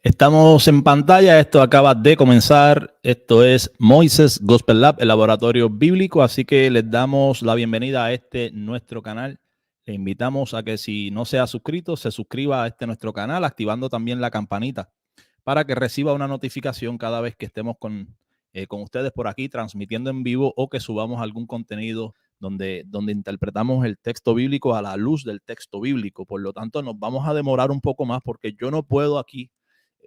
Estamos en pantalla, esto acaba de comenzar, esto es Moises Gospel Lab, el laboratorio bíblico, así que les damos la bienvenida a este nuestro canal. Le invitamos a que si no se ha suscrito, se suscriba a este nuestro canal, activando también la campanita para que reciba una notificación cada vez que estemos con ustedes por aquí transmitiendo en vivo o que subamos algún contenido donde interpretamos el texto bíblico a la luz del texto bíblico. Por lo tanto, nos vamos a demorar un poco más porque yo no puedo aquí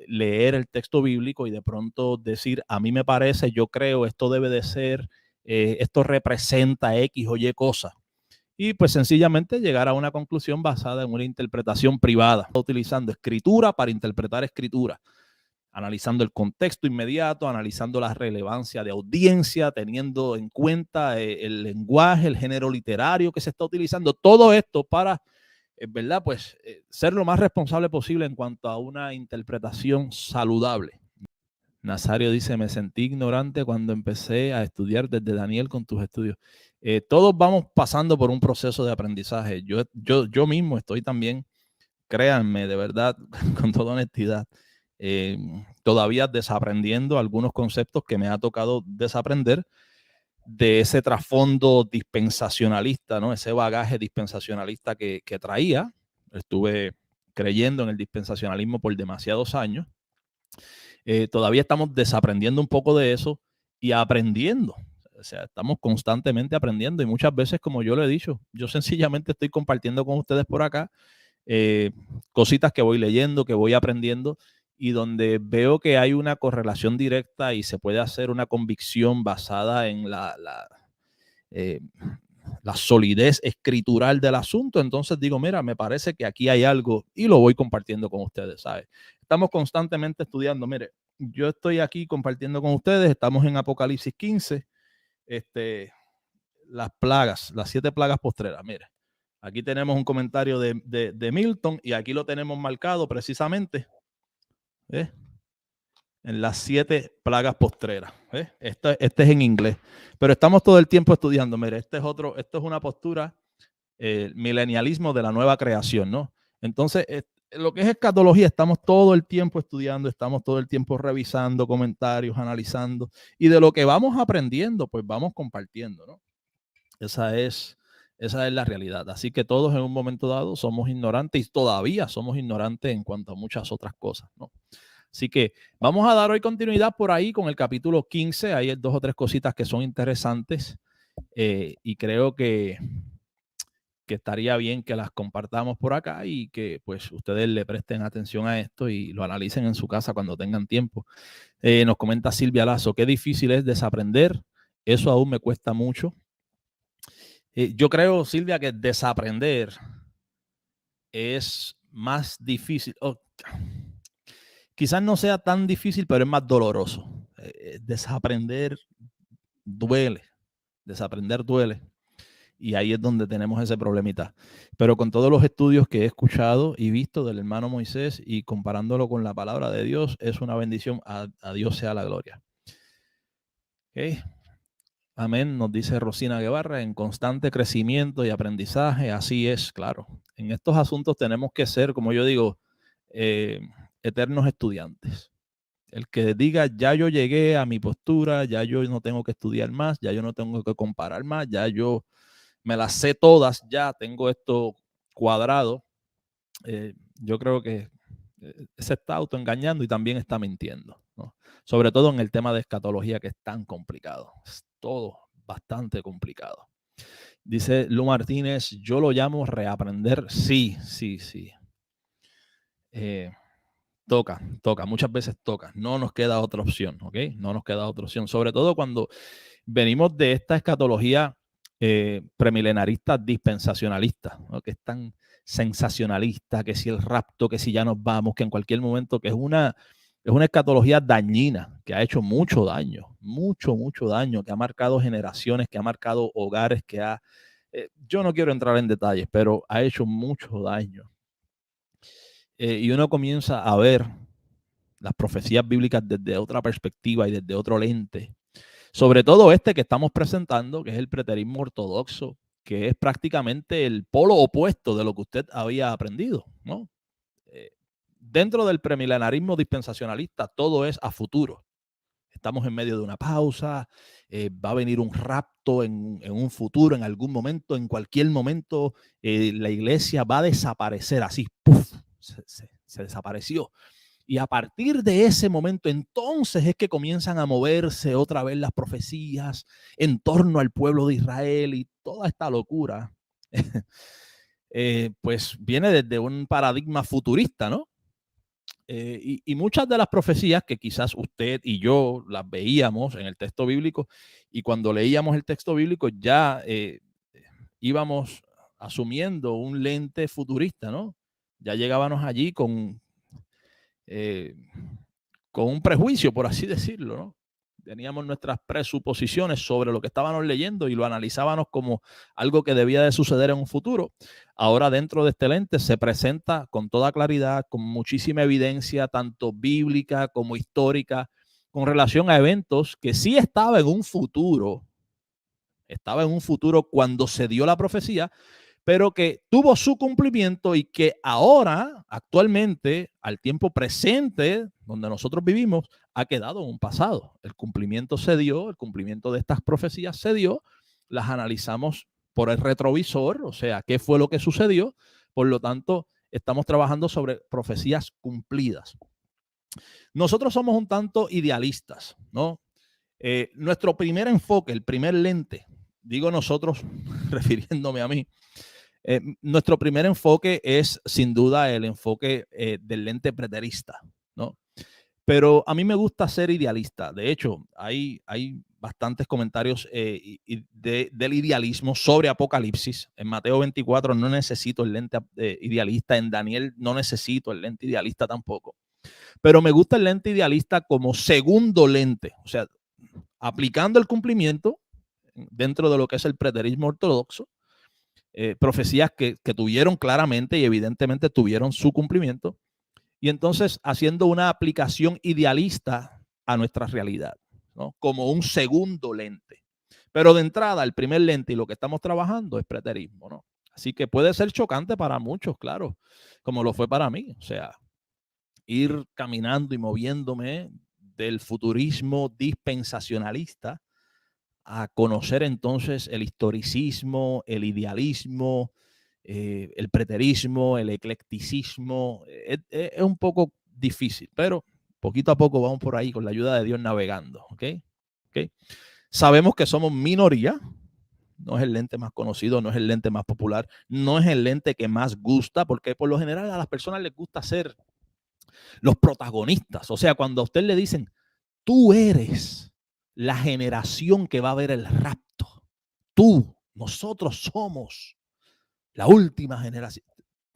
leer el texto bíblico y de pronto decir, a mí me parece, yo creo, esto debe de ser, esto representa X o Y cosa. Y pues sencillamente llegar a una conclusión basada en una interpretación privada, utilizando escritura para interpretar escritura, analizando el contexto inmediato, analizando la relevancia de audiencia, teniendo en cuenta el lenguaje, el género literario que se está utilizando, todo esto para ¿verdad? Pues ser lo más responsable posible en cuanto a una interpretación saludable. Nazario dice, me sentí ignorante cuando empecé a estudiar desde Daniel con tus estudios. Todos vamos pasando por un proceso de aprendizaje. Yo mismo estoy también, créanme, de verdad, con toda honestidad, todavía desaprendiendo algunos conceptos que me ha tocado desaprender de ese trasfondo dispensacionalista, ¿no? Ese bagaje dispensacionalista que traía. Estuve creyendo en el dispensacionalismo por demasiados años. Todavía estamos desaprendiendo un poco de eso y aprendiendo. O sea, estamos constantemente aprendiendo y muchas veces, como yo lo he dicho, yo sencillamente estoy compartiendo con ustedes por acá eh, cositas que voy leyendo, que voy aprendiendo y donde veo que hay una correlación directa y se puede hacer una convicción basada en eh, la solidez escritural del asunto. Entonces digo, mira, me parece que aquí hay algo y lo voy compartiendo con ustedes, ¿sabes? Estamos constantemente estudiando. Mire, yo estoy aquí compartiendo con ustedes, estamos en Apocalipsis 15, las plagas, las 7 plagas postreras. Mire, aquí tenemos un comentario de Milton y aquí lo tenemos marcado precisamente en las 7 plagas postreras. Este es en inglés, pero estamos todo el tiempo estudiando. Mire, esto es una postura, milenialismo de la nueva creación, ¿no? Entonces, lo que es escatología, estamos todo el tiempo estudiando, estamos todo el tiempo revisando comentarios, analizando, y de lo que vamos aprendiendo, pues vamos compartiendo, ¿no? Esa es la realidad. Así que todos en un momento dado somos ignorantes y todavía somos ignorantes en cuanto a muchas otras cosas, ¿no? Así que vamos a dar hoy continuidad por ahí con el capítulo 15. Hay 2 o 3 cositas que son interesantes y creo que estaría bien que las compartamos por acá y que pues ustedes le presten atención a esto y lo analicen en su casa cuando tengan tiempo. Nos comenta Silvia Lazo, qué difícil es desaprender. Eso aún me cuesta mucho. Yo creo, Silvia, que desaprender es más difícil. Quizás no sea tan difícil, pero es más doloroso. Desaprender duele. Desaprender duele. Y ahí es donde tenemos ese problemita. Pero con todos los estudios que he escuchado y visto del hermano Moisés y comparándolo con la palabra de Dios, es una bendición. A Dios sea la gloria. Okay. Amén, nos dice Rosina Guevara, en constante crecimiento y aprendizaje, así es, claro. En estos asuntos tenemos que ser, como yo digo, eternos estudiantes. El que diga, ya yo llegué a mi postura, ya yo no tengo que estudiar más, ya yo no tengo que comparar más, ya yo me las sé todas, ya tengo esto cuadrado, yo creo que se está autoengañando y también está mintiendo, ¿no? Sobre todo en el tema de escatología, que es tan complicado. Es todo bastante complicado. Dice Lu Martínez, yo lo llamo reaprender. Sí. Toca, muchas veces toca. No nos queda otra opción, ¿ok? No nos queda otra opción. Sobre todo cuando venimos de esta escatología premilenarista dispensacionalista, ¿no? Que es tan sensacionalista, que si el rapto, que si ya nos vamos, que en cualquier momento, que es una escatología dañina, que ha hecho mucho daño, mucho daño, que ha marcado generaciones, que ha marcado hogares, yo no quiero entrar en detalles, pero ha hecho mucho daño. Y uno comienza a ver las profecías bíblicas desde otra perspectiva y desde otro lente. Sobre todo que estamos presentando, que es el preterismo ortodoxo, que es prácticamente el polo opuesto de lo que usted había aprendido, ¿no? dentro del premilenarismo dispensacionalista, todo es a futuro. Estamos en medio de una pausa, va a venir un rapto en un futuro, en algún momento, en cualquier momento, la iglesia va a desaparecer así, ¡puf! Se desapareció. Y a partir de ese momento, entonces es que comienzan a moverse otra vez las profecías en torno al pueblo de Israel y toda esta locura, pues viene desde un paradigma futurista, ¿no? Y muchas de las profecías que quizás usted y yo las veíamos en el texto bíblico, y cuando leíamos el texto bíblico ya íbamos asumiendo un lente futurista, ¿no? Ya llegábamos allí eh, con un prejuicio, por así decirlo, ¿no? Teníamos nuestras presuposiciones sobre lo que estábamos leyendo y lo analizábamos como algo que debía de suceder en un futuro. Ahora dentro de este lente se presenta con toda claridad, con muchísima evidencia, tanto bíblica como histórica, con relación a eventos que sí estaba en un futuro cuando se dio la profecía, pero que tuvo su cumplimiento y que ahora, actualmente, al tiempo presente, donde nosotros vivimos, ha quedado en un pasado. El cumplimiento se dio, el cumplimiento de estas profecías se dio, las analizamos por el retrovisor, o sea, qué fue lo que sucedió. Por lo tanto, estamos trabajando sobre profecías cumplidas. Nosotros somos un tanto idealistas, ¿no? Nuestro primer enfoque, el primer lente, digo nosotros, refiriéndome a mí, nuestro primer enfoque es sin duda el enfoque del lente preterista, ¿no? Pero a mí me gusta ser idealista. De hecho, hay bastantes comentarios del idealismo sobre Apocalipsis. En Mateo 24 no necesito el lente idealista. En Daniel no necesito el lente idealista tampoco. Pero me gusta el lente idealista como segundo lente. O sea, aplicando el cumplimiento dentro de lo que es el preterismo ortodoxo, profecías que tuvieron claramente y evidentemente tuvieron su cumplimiento, y entonces haciendo una aplicación idealista a nuestra realidad, ¿no? Como un segundo lente. Pero de entrada, el primer lente y lo que estamos trabajando es preterismo, ¿no? Así que puede ser chocante para muchos, claro, como lo fue para mí. O sea, ir caminando y moviéndome del futurismo dispensacionalista a conocer entonces el historicismo, el idealismo, el preterismo, el eclecticismo. Es un poco difícil, pero poquito a poco vamos por ahí con la ayuda de Dios navegando. ¿Okay? Sabemos que somos minoría, no es el lente más conocido, no es el lente más popular, no es el lente que más gusta, porque por lo general a las personas les gusta ser los protagonistas. O sea, cuando a usted le dicen, tú eres la generación que va a ver el rapto. Nosotros somos la última generación.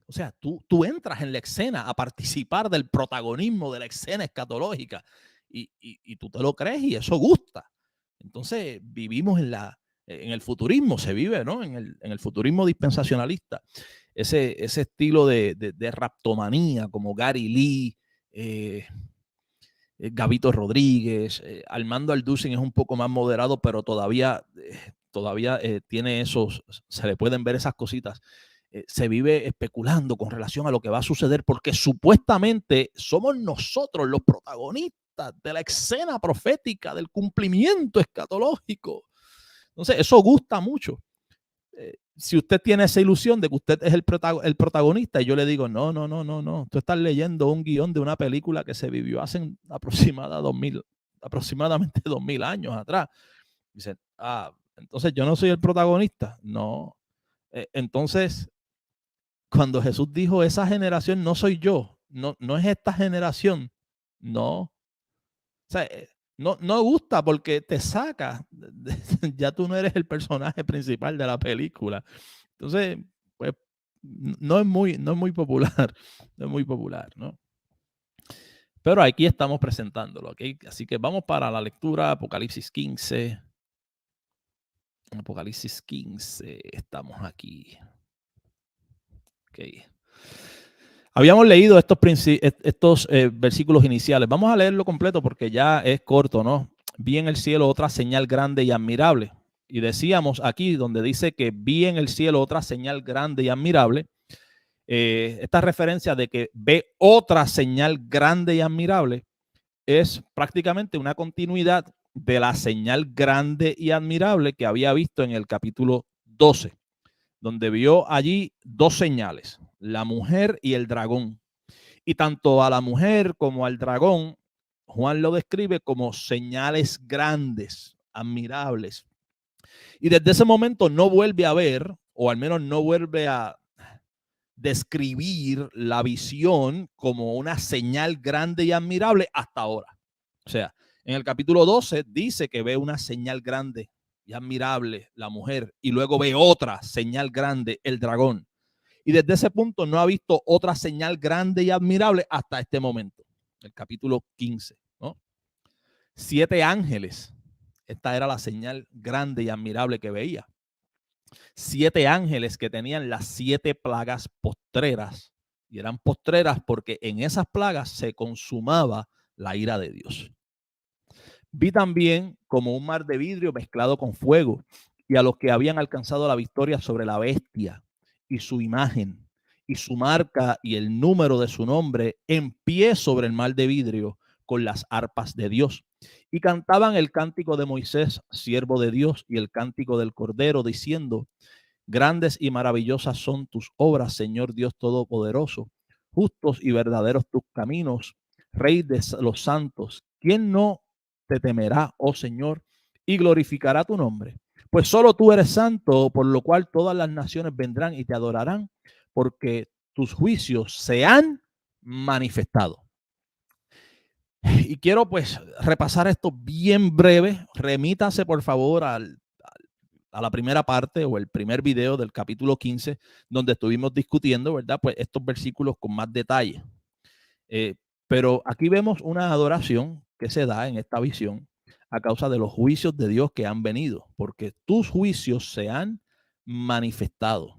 O sea, tú entras en la escena a participar del protagonismo de la escena escatológica y tú te lo crees y eso gusta. Entonces vivimos en el futurismo, se vive, ¿no? En el futurismo dispensacionalista. Ese estilo de raptomanía como Gary Lee, Gabito Rodríguez, Armando Alducin es un poco más moderado, pero todavía tiene esos, se le pueden ver esas cositas. Se vive especulando con relación a lo que va a suceder, porque supuestamente somos nosotros los protagonistas de la escena profética, del cumplimiento escatológico. Entonces, eso gusta mucho. Si usted tiene esa ilusión de que usted es el protagonista, y yo le digo, no, tú estás leyendo un guión de una película que se vivió hace aproximadamente 2000 años atrás. Dice, entonces yo no soy el protagonista. No. Entonces, cuando Jesús dijo, esa generación no soy yo, no es esta generación, no. O sea, no gusta porque te saca, ya tú no eres el personaje principal de la película. Entonces, pues no es muy popular, no es muy popular, ¿no? Pero aquí estamos presentándolo, ¿ok? Así que vamos para la lectura, Apocalipsis 15. Apocalipsis 15, estamos aquí. Ok. Habíamos leído estos versículos iniciales. Vamos a leerlo completo porque ya es corto, ¿no? Vi en el cielo otra señal grande y admirable. Y decíamos aquí donde dice que vi en el cielo otra señal grande y admirable. esta referencia de que ve otra señal grande y admirable es prácticamente una continuidad de la señal grande y admirable que había visto en el capítulo 12, donde vio allí dos señales, la mujer y el dragón. Y tanto a la mujer como al dragón, Juan lo describe como señales grandes, admirables. Y desde ese momento no vuelve a ver, o al menos no vuelve a describir la visión como una señal grande y admirable hasta ahora. O sea, en el capítulo 12 dice que ve una señal grande y admirable, la mujer, y luego ve otra señal grande, el dragón. Y desde ese punto no ha visto otra señal grande y admirable hasta este momento, el capítulo 15, ¿no? 7 ángeles. Esta era la señal grande y admirable que veía. 7 ángeles que tenían las 7 plagas postreras. Y eran postreras porque en esas plagas se consumaba la ira de Dios. Vi también como un mar de vidrio mezclado con fuego, y a los que habían alcanzado la victoria sobre la bestia y su imagen y su marca y el número de su nombre en pie sobre el mar de vidrio con las arpas de Dios. Y cantaban el cántico de Moisés, siervo de Dios, y el cántico del Cordero, diciendo: grandes y maravillosas son tus obras, Señor Dios Todopoderoso. Justos y verdaderos tus caminos, Rey de los santos. ¿Quién no te temerá, oh Señor, y glorificará tu nombre? Pues solo tú eres santo, por lo cual todas las naciones vendrán y te adorarán, porque tus juicios se han manifestado. Y quiero pues repasar esto bien breve. Remítase por favor a la primera parte o el primer video del capítulo 15, donde estuvimos discutiendo, ¿verdad? Pues estos versículos con más detalle. Pero aquí vemos una adoración que se da en esta visión a causa de los juicios de Dios que han venido, porque tus juicios se han manifestado.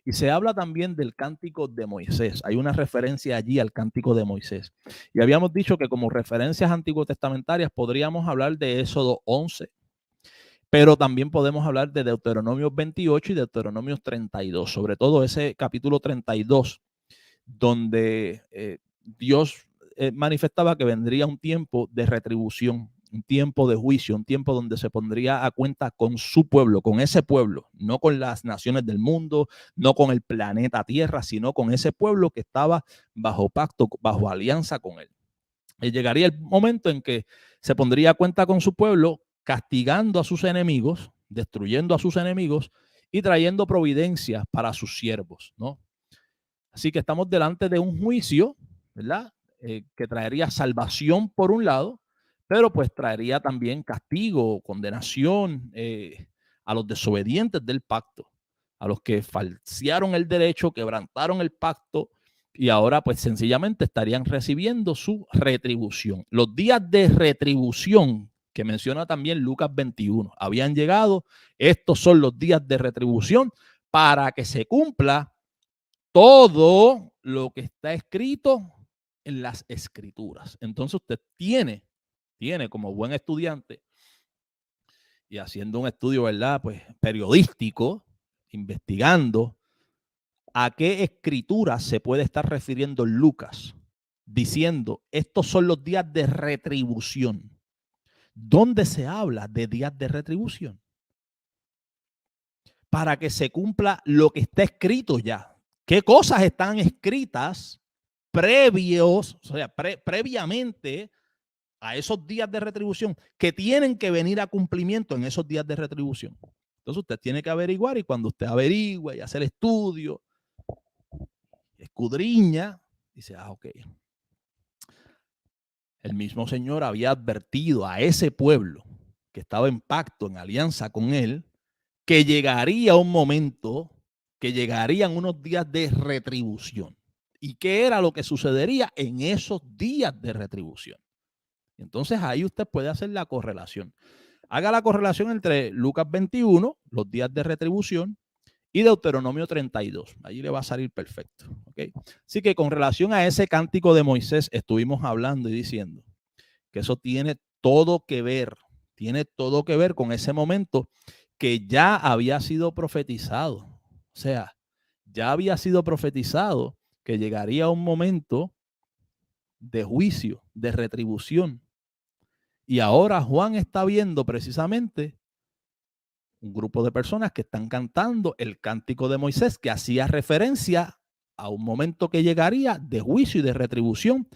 Y se habla también del cántico de Moisés. Hay una referencia allí al cántico de Moisés. Y habíamos dicho que como referencias antiguo testamentarias podríamos hablar de Éxodo 11, pero también podemos hablar de Deuteronomio 28 y Deuteronomio 32, sobre todo ese capítulo 32, donde Dios manifestaba que vendría un tiempo de retribución, un tiempo de juicio, un tiempo donde se pondría a cuenta con su pueblo, con ese pueblo, no con las naciones del mundo, no con el planeta Tierra, sino con ese pueblo que estaba bajo pacto, bajo alianza con él. Y llegaría el momento en que se pondría a cuenta con su pueblo, castigando a sus enemigos, destruyendo a sus enemigos y trayendo providencias para sus siervos, ¿no? Así que estamos delante de un juicio, ¿verdad? Que traería salvación por un lado, pero pues traería también castigo, condenación a los desobedientes del pacto, a los que falsearon el derecho, quebrantaron el pacto y ahora pues sencillamente estarían recibiendo su retribución. Los días de retribución que menciona también Lucas 21 habían llegado. Estos son los días de retribución para que se cumpla todo lo que está escrito en las escrituras. Entonces usted tiene como buen estudiante y haciendo un estudio, ¿verdad? Pues periodístico, investigando a qué escrituras se puede estar refiriendo Lucas, diciendo, estos son los días de retribución. ¿Dónde se habla de días de retribución? Para que se cumpla lo que está escrito ya. ¿Qué cosas están escritas previos, o sea, previamente a esos días de retribución que tienen que venir a cumplimiento en esos días de retribución? Entonces usted tiene que averiguar, y cuando usted averigua y hace el estudio, escudriña, dice, ok. El mismo Señor había advertido a ese pueblo que estaba en pacto, en alianza con él, que llegaría un momento, que llegarían unos días de retribución. ¿Y qué era lo que sucedería en esos días de retribución? Entonces ahí usted puede hacer la correlación. Haga la correlación entre Lucas 21, los días de retribución, y Deuteronomio 32. Allí le va a salir perfecto. ¿Okay? Así que con relación a ese cántico de Moisés, estuvimos hablando y diciendo que eso tiene todo que ver con ese momento que ya había sido profetizado. O sea, Ya había sido profetizado que llegaría un momento de juicio, de retribución. Y ahora Juan está viendo precisamente un grupo de personas que están cantando el cántico de Moisés, que hacía referencia a un momento que llegaría de juicio y de retribución.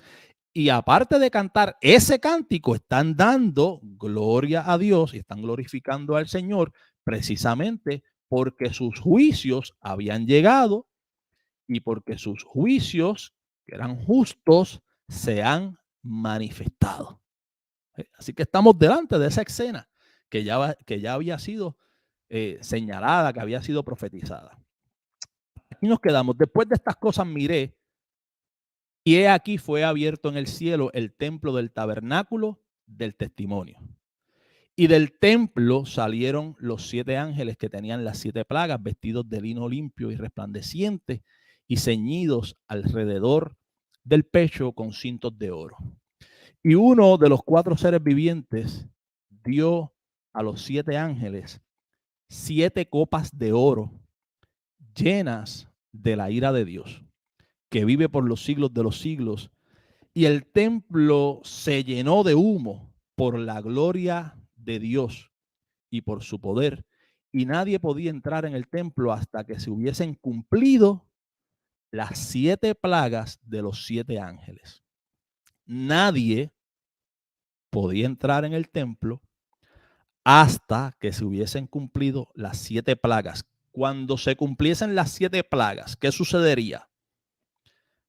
Y aparte de cantar ese cántico, están dando gloria a Dios y están glorificando al Señor precisamente porque sus juicios habían llegado y porque sus juicios, que eran justos, se han manifestado. Así que estamos delante de esa escena que ya había sido señalada, que había sido profetizada. Aquí nos quedamos. Después de estas cosas miré, y he aquí fue abierto en el cielo el templo del tabernáculo del testimonio. Y del templo salieron los 7 ángeles que tenían las 7 plagas, vestidos de lino limpio y resplandeciente, y ceñidos alrededor del pecho con cintos de oro. Y uno de los 4 seres vivientes dio a los 7 ángeles 7 copas de oro llenas de la ira de Dios, que vive por los siglos de los siglos. Y el templo se llenó de humo por la gloria de Dios y por su poder. Y nadie podía entrar en el templo hasta que se hubiesen cumplido las 7 plagas de los 7 ángeles. Nadie podía entrar en el templo hasta que se hubiesen cumplido las 7 plagas. Cuando se cumpliesen las 7 plagas, ¿qué sucedería?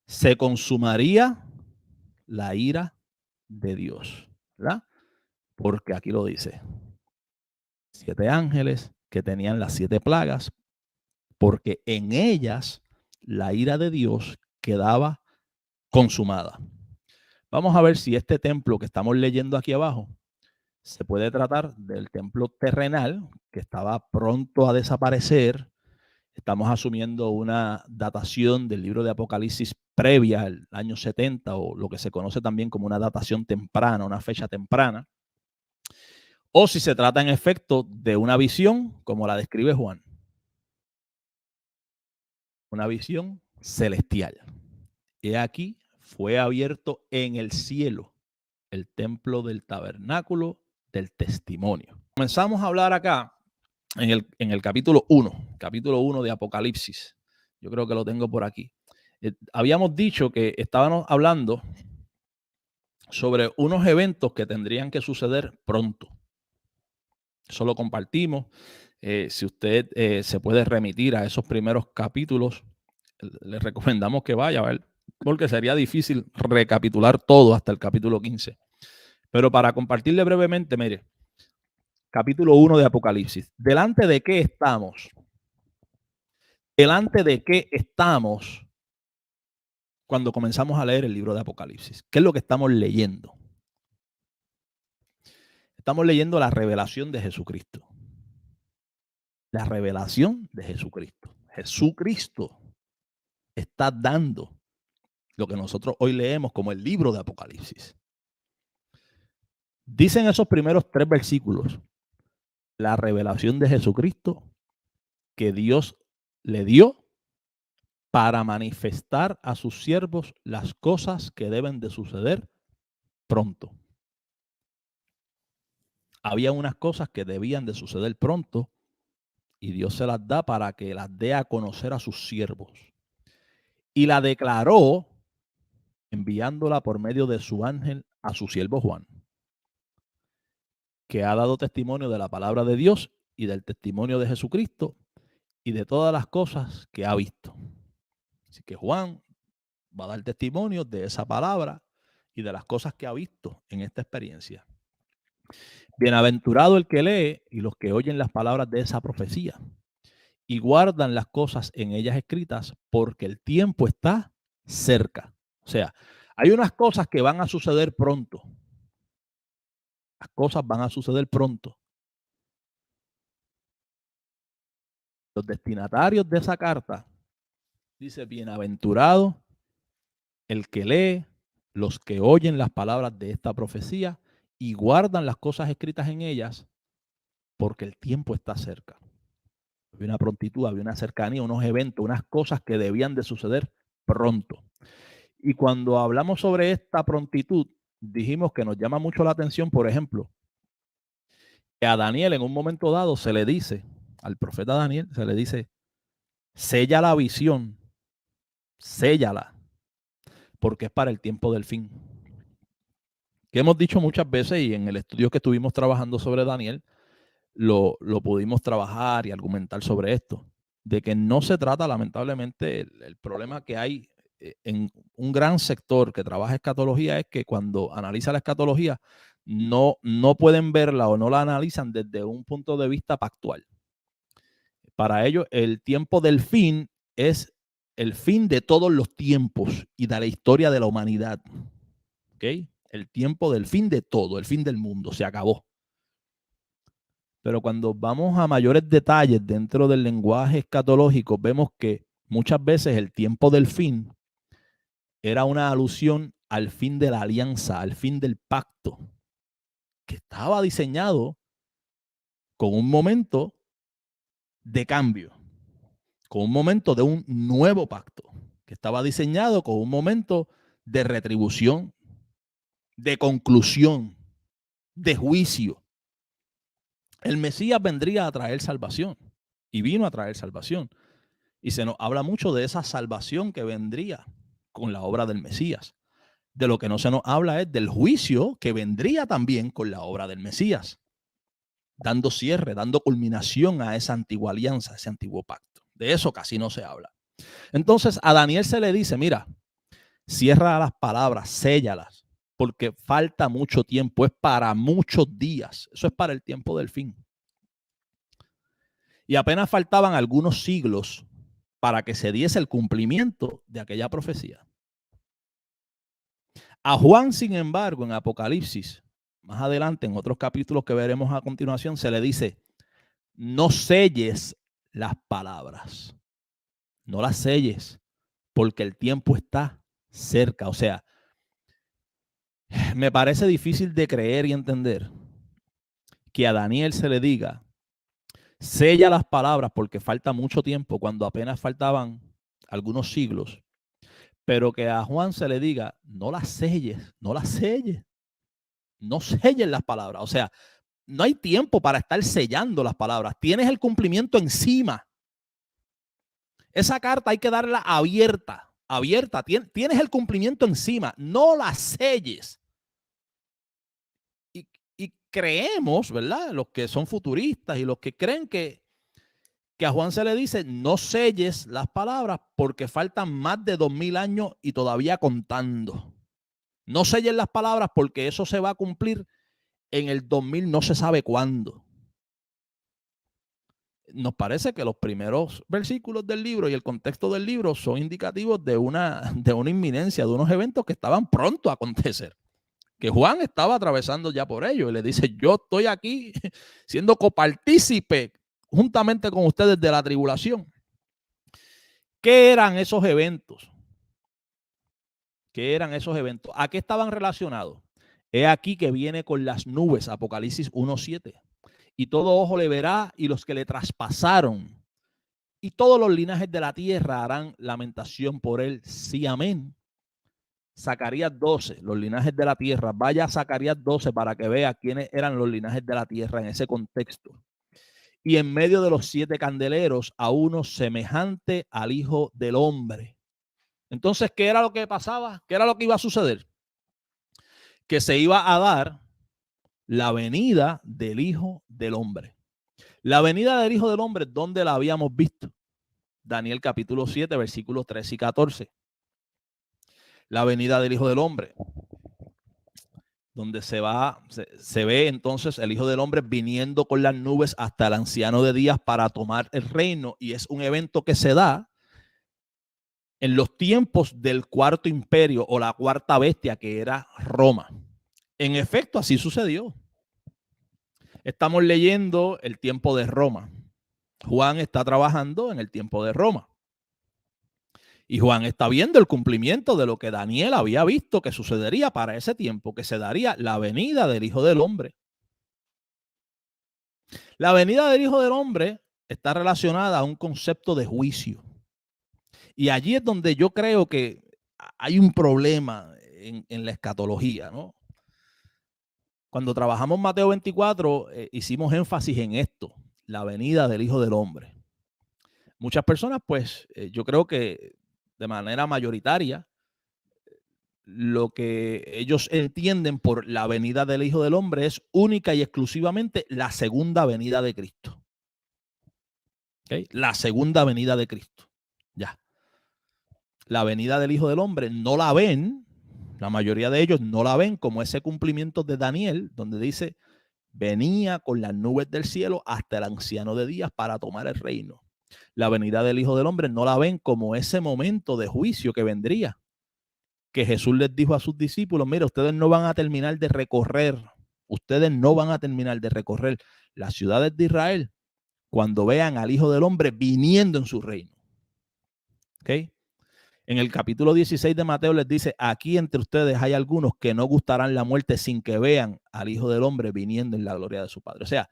Se consumaría la ira de Dios, ¿verdad? Porque aquí lo dice, 7 ángeles que tenían las 7 plagas, porque en ellas la ira de Dios quedaba consumada. Vamos a ver si este templo que estamos leyendo aquí abajo se puede tratar del templo terrenal que estaba pronto a desaparecer. Estamos asumiendo una datación del libro de Apocalipsis previa al año 70, o lo que se conoce también como una datación temprana, una fecha temprana. O si se trata en efecto de una visión como la describe Juan. Una visión celestial. He aquí fue abierto en el cielo el templo del tabernáculo del testimonio. Comenzamos a hablar acá en el capítulo 1 de Apocalipsis. Yo creo que lo tengo por aquí. Habíamos dicho que estábamos hablando sobre unos eventos que tendrían que suceder pronto. Eso lo compartimos. Si usted se puede remitir a esos primeros capítulos, le recomendamos que vaya a ver, porque sería difícil recapitular todo hasta el capítulo 15. Pero para compartirle brevemente, mire, capítulo 1 de Apocalipsis. ¿Delante de qué estamos? ¿Delante de qué estamos cuando comenzamos a leer el libro de Apocalipsis? ¿Qué es lo que estamos leyendo? Estamos leyendo la revelación de Jesucristo. La revelación de Jesucristo. Jesucristo está dando lo que nosotros hoy leemos como el libro de Apocalipsis. Dicen esos primeros 3 versículos la revelación de Jesucristo que Dios le dio para manifestar a sus siervos las cosas que deben de suceder pronto. Había unas cosas que debían de suceder pronto y Dios se las da para que las dé a conocer a sus siervos. Y la declaró enviándola por medio de su ángel a su siervo Juan, que ha dado testimonio de la palabra de Dios y del testimonio de Jesucristo y de todas las cosas que ha visto. Así que Juan va a dar testimonio de esa palabra y de las cosas que ha visto en esta experiencia. Bienaventurado el que lee y los que oyen las palabras de esa profecía y guardan las cosas en ellas escritas, porque el tiempo está cerca. O sea, hay unas cosas que van a suceder pronto. Las cosas van a suceder pronto. Los destinatarios de esa carta dice: bienaventurado el que lee, los que oyen las palabras de esta profecía y guardan las cosas escritas en ellas, porque el tiempo está cerca. había una prontitud, había una cercanía, unos eventos, unas cosas que debían de suceder pronto. Y cuando hablamos sobre esta prontitud, dijimos que nos llama mucho la atención, por ejemplo, que a Daniel en un momento dado se le dice, al profeta Daniel se le dice, sella la visión, séllala, porque es para el tiempo del fin. Que hemos dicho muchas veces y en el estudio que estuvimos trabajando sobre Daniel, lo pudimos trabajar y argumentar sobre esto, de que no se trata, lamentablemente, el problema que hay en un gran sector que trabaja escatología es que cuando analiza la escatología no pueden verla o no la analizan desde un punto de vista pactual. Para ellos, el tiempo del fin es el fin de todos los tiempos y de la historia de la humanidad. ¿Ok? El tiempo del fin de todo, el fin del mundo, se acabó. Pero cuando vamos a mayores detalles dentro del lenguaje escatológico, vemos que muchas veces el tiempo del fin era una alusión al fin de la alianza, al fin del pacto, que estaba diseñado con un momento de cambio, con un momento de un nuevo pacto, que estaba diseñado con un momento de retribución, de conclusión, de juicio. El Mesías vendría a traer salvación y vino a traer salvación. Y se nos habla mucho de esa salvación que vendría con la obra del Mesías. De lo que no se nos habla es del juicio que vendría también con la obra del Mesías, dando cierre, dando culminación a esa antigua alianza, a ese antiguo pacto. De eso casi no se habla. Entonces a Daniel se le dice, mira, cierra las palabras, séllalas, porque falta mucho tiempo, es para muchos días, eso es para el tiempo del fin. Y apenas faltaban algunos siglos para que se diese el cumplimiento de aquella profecía. A Juan, sin embargo, en Apocalipsis, más adelante, en otros capítulos que veremos a continuación, se le dice, no selles las palabras, no las selles, porque el tiempo está cerca. O sea, me parece difícil de creer y entender que a Daniel se le diga, sella las palabras porque falta mucho tiempo, cuando apenas faltaban algunos siglos, pero que a Juan se le diga, no las selles, no las selles, no sellen las palabras. O sea, no hay tiempo para estar sellando las palabras. Tienes el cumplimiento encima. Esa carta hay que darla abierta, abierta. Tienes el cumplimiento encima. No la selles. Y creemos, ¿verdad? Los que son futuristas y los que creen que a Juan se le dice, no selles las palabras porque faltan más de 2000 años y todavía contando. No sellen las palabras porque eso se va a cumplir en el 2000, no se sabe cuándo. Nos parece que los primeros versículos del libro y el contexto del libro son indicativos de una inminencia, de unos eventos que estaban pronto a acontecer, que Juan estaba atravesando ya por ello y le dice, yo estoy aquí siendo copartícipe juntamente con ustedes de la tribulación. ¿Qué eran esos eventos? ¿Qué eran esos eventos? ¿A qué estaban relacionados? He aquí que viene con las nubes, Apocalipsis 1:7. Y todo ojo le verá y los que le traspasaron. Y todos los linajes de la tierra harán lamentación por él. Sí, amén. Zacarías 12, los linajes de la tierra. Vaya a Zacarías 12 para que vea quiénes eran los linajes de la tierra en ese contexto. Y en medio de los 7 candeleros a uno semejante al Hijo del Hombre. Entonces, ¿qué era lo que pasaba? ¿Qué era lo que iba a suceder? Que se iba a dar la venida del Hijo del Hombre. La venida del Hijo del Hombre, ¿dónde la habíamos visto? Daniel capítulo 7, versículos 13 y 14. La venida del Hijo del Hombre, donde se ve entonces el Hijo del Hombre viniendo con las nubes hasta el anciano de días para tomar el reino, y es un evento que se da en los tiempos del cuarto imperio o la cuarta bestia, que era Roma. En efecto, así sucedió. Estamos leyendo el tiempo de Roma. Juan está trabajando en el tiempo de Roma. Y Juan está viendo el cumplimiento de lo que Daniel había visto que sucedería para ese tiempo, que se daría la venida del Hijo del Hombre. La venida del Hijo del Hombre está relacionada a un concepto de juicio. Y allí es donde yo creo que hay un problema en la escatología, ¿no? Cuando trabajamos Mateo 24, hicimos énfasis en esto, la venida del Hijo del Hombre. Muchas personas, pues, yo creo que de manera mayoritaria, lo que ellos entienden por la venida del Hijo del Hombre es única y exclusivamente la segunda venida de Cristo. ¿Okay? La segunda venida de Cristo. Ya. La venida del Hijo del Hombre no la ven, la mayoría de ellos no la ven como ese cumplimiento de Daniel, donde dice, venía con las nubes del cielo hasta el anciano de días para tomar el reino. La venida del Hijo del Hombre no la ven como ese momento de juicio que vendría, que Jesús les dijo a sus discípulos, mira, ustedes no van a terminar de recorrer las ciudades de Israel cuando vean al Hijo del Hombre viniendo en su reino. ¿Ok? En el capítulo 16 de Mateo les dice, aquí entre ustedes hay algunos que no gustarán la muerte sin que vean al Hijo del Hombre viniendo en la gloria de su Padre. O sea,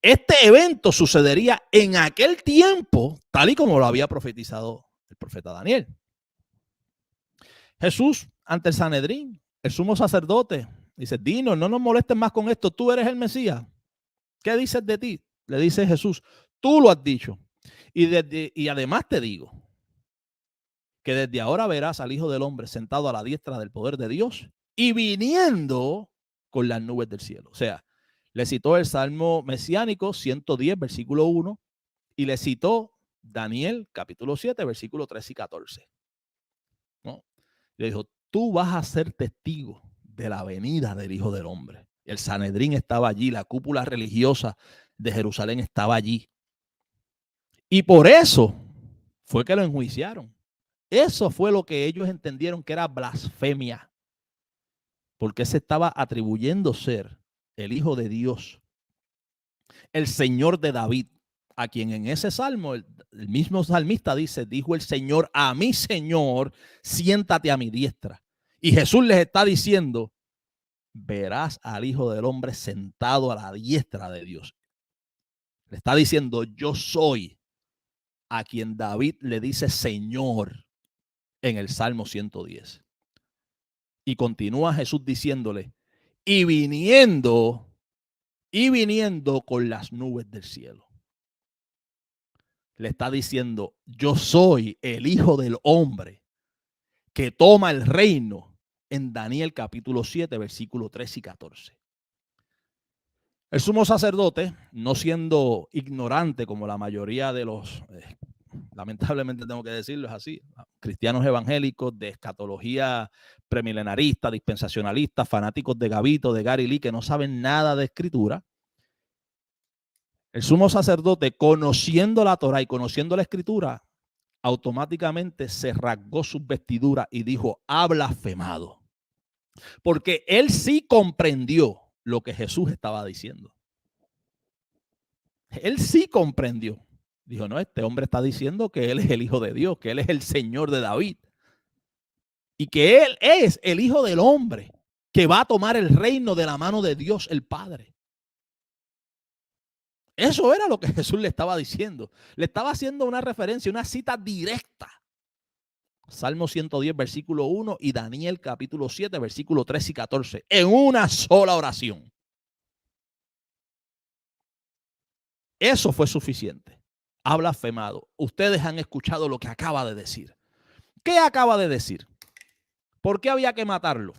este evento sucedería en aquel tiempo, tal y como lo había profetizado el profeta Daniel. Jesús, ante el Sanedrín, el sumo sacerdote, dice, dinos, no nos molestes más con esto, tú eres el Mesías. ¿Qué dices de ti? Le dice Jesús, tú lo has dicho. Y además te digo que desde ahora verás al Hijo del Hombre sentado a la diestra del poder de Dios y viniendo con las nubes del cielo. O sea, le citó el Salmo mesiánico 110, versículo 1, y le citó Daniel, capítulo 7, versículo 3 y 14. ¿No? Le dijo, tú vas a ser testigo de la venida del Hijo del Hombre. El Sanedrín estaba allí, la cúpula religiosa de Jerusalén estaba allí. Y por eso fue que lo enjuiciaron. Eso fue lo que ellos entendieron que era blasfemia, porque se estaba atribuyendo ser el Hijo de Dios, el Señor de David, a quien en ese salmo el mismo salmista dice, dijo el Señor a mi Señor, siéntate a mi diestra. Y Jesús les está diciendo, verás al Hijo del Hombre sentado a la diestra de Dios. Le está diciendo, yo soy a quien David le dice Señor en el Salmo 110. Y continúa Jesús diciéndole, y viniendo con las nubes del cielo. Le está diciendo, yo soy el Hijo del Hombre que toma el reino en Daniel capítulo 7, versículo 3 y 14. El sumo sacerdote, no siendo ignorante como la mayoría de los, lamentablemente tengo que decirlo, es así, cristianos evangélicos de escatología premilenarista, dispensacionalista, fanáticos de Gavito, de Gary Lee, que no saben nada de escritura, el sumo sacerdote, conociendo la Torah y conociendo la escritura, automáticamente se rasgó sus vestiduras y dijo, ha blasfemado. Porque él sí comprendió lo que Jesús estaba diciendo. Él sí comprendió. Dijo, no, este hombre está diciendo que él es el Hijo de Dios, que él es el Señor de David. Y que él es el Hijo del Hombre que va a tomar el reino de la mano de Dios el Padre. Eso era lo que Jesús le estaba diciendo. Le estaba haciendo una referencia, una cita directa. Salmo 110, versículo 1 y Daniel capítulo 7, versículo 3 y 14. En una sola oración. Eso fue suficiente. Ha blasfemado. Ustedes han escuchado lo que acaba de decir. ¿Qué acaba de decir? ¿Por qué había que matarlo?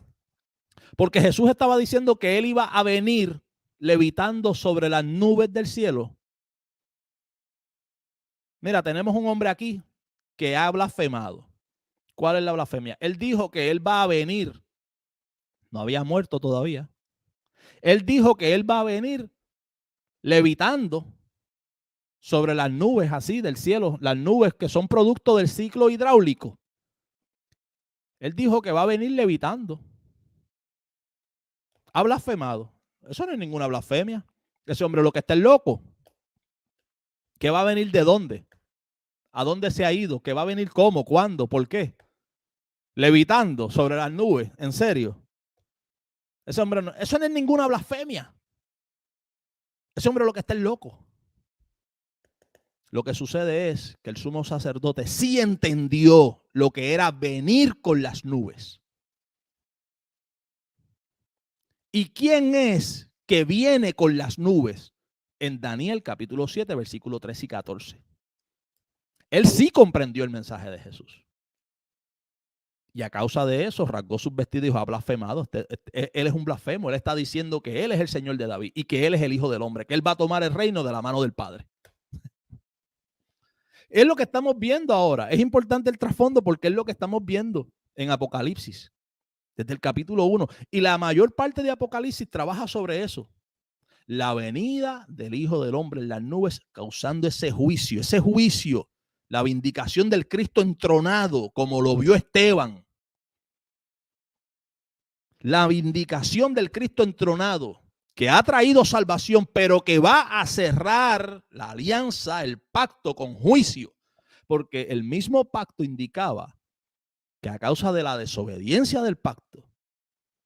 Porque Jesús estaba diciendo que él iba a venir levitando sobre las nubes del cielo. Mira, tenemos un hombre aquí que ha blasfemado. ¿Cuál es la blasfemia? Él dijo que él va a venir. No había muerto todavía. Él dijo que él va a venir levitando sobre las nubes así del cielo, las nubes que son producto del ciclo hidráulico. Él dijo que va a venir levitando. Ha blasfemado. Eso no es ninguna blasfemia. Ese hombre lo que está es loco. ¿Que va a venir de dónde? ¿A dónde se ha ido? ¿Que va a venir cómo? ¿Cuándo? ¿Por qué? Levitando sobre las nubes. ¿En serio? Ese hombre no, eso no es ninguna blasfemia. Ese hombre lo que está es loco. Lo que sucede es que el sumo sacerdote sí entendió lo que era venir con las nubes. ¿Y quién es que viene con las nubes? En Daniel capítulo 7, versículo 13 y 14. Él sí comprendió el mensaje de Jesús. Y a causa de eso rasgó sus vestidos y dijo: ha blasfemado. Él es un blasfemo. Él está diciendo que él es el Señor de David y que él es el Hijo del Hombre, que él va a tomar el reino de la mano del Padre. Es lo que estamos viendo ahora. Es importante el trasfondo porque es lo que estamos viendo en Apocalipsis, desde el capítulo 1. Y la mayor parte de Apocalipsis trabaja sobre eso. La venida del Hijo del Hombre en las nubes, causando ese juicio, la vindicación del Cristo entronado, como lo vio Esteban. La vindicación del Cristo entronado, que ha traído salvación, pero que va a cerrar la alianza, el pacto con juicio, porque el mismo pacto indicaba que a causa de la desobediencia del pacto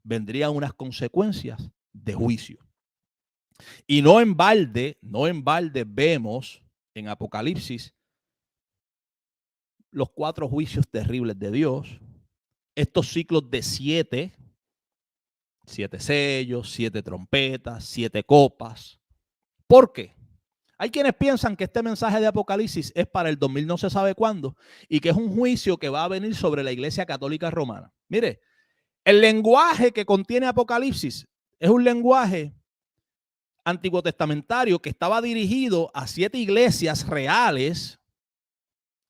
vendrían unas consecuencias de juicio. Y no en balde vemos en Apocalipsis los 4 juicios terribles de Dios, estos ciclos de 7 sellos, 7 trompetas, 7 copas. ¿Por qué? Hay quienes piensan que este mensaje de Apocalipsis es para el 2000 no se sabe cuándo y que es un juicio que va a venir sobre la Iglesia Católica Romana. Mire, el lenguaje que contiene Apocalipsis es un lenguaje antiguo testamentario que estaba dirigido a 7 iglesias reales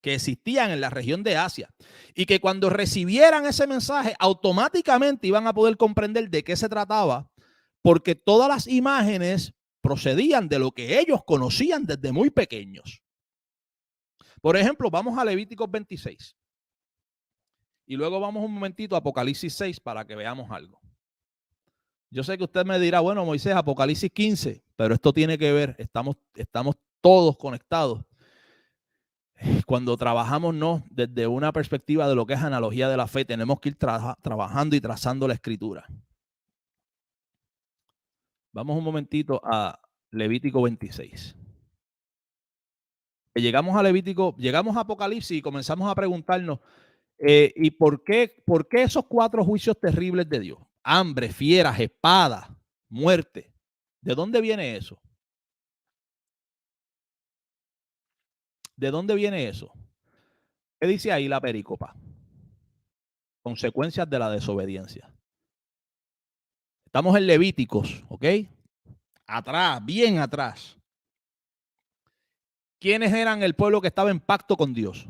que existían en la región de Asia y que cuando recibieran ese mensaje automáticamente iban a poder comprender de qué se trataba, porque todas las imágenes procedían de lo que ellos conocían desde muy pequeños. Por ejemplo, vamos a Levíticos 26 y luego vamos un momentito a Apocalipsis 6 para que veamos algo. Yo sé que usted me dirá: bueno, Moisés, Apocalipsis 15, pero esto tiene que ver, estamos todos conectados. Cuando trabajamos desde una perspectiva de lo que es analogía de la fe, tenemos que ir trabajando y trazando la escritura. Vamos un momentito a Levítico 26. Llegamos a Apocalipsis y comenzamos a preguntarnos, ¿y por qué esos 4 juicios terribles de Dios? Hambre, fieras, espada, muerte. ¿De dónde viene eso? ¿De dónde viene eso? ¿Qué dice ahí la pericopa? Consecuencias de la desobediencia. Estamos en Levíticos, ¿ok? Atrás, bien atrás. ¿Quiénes eran el pueblo que estaba en pacto con Dios?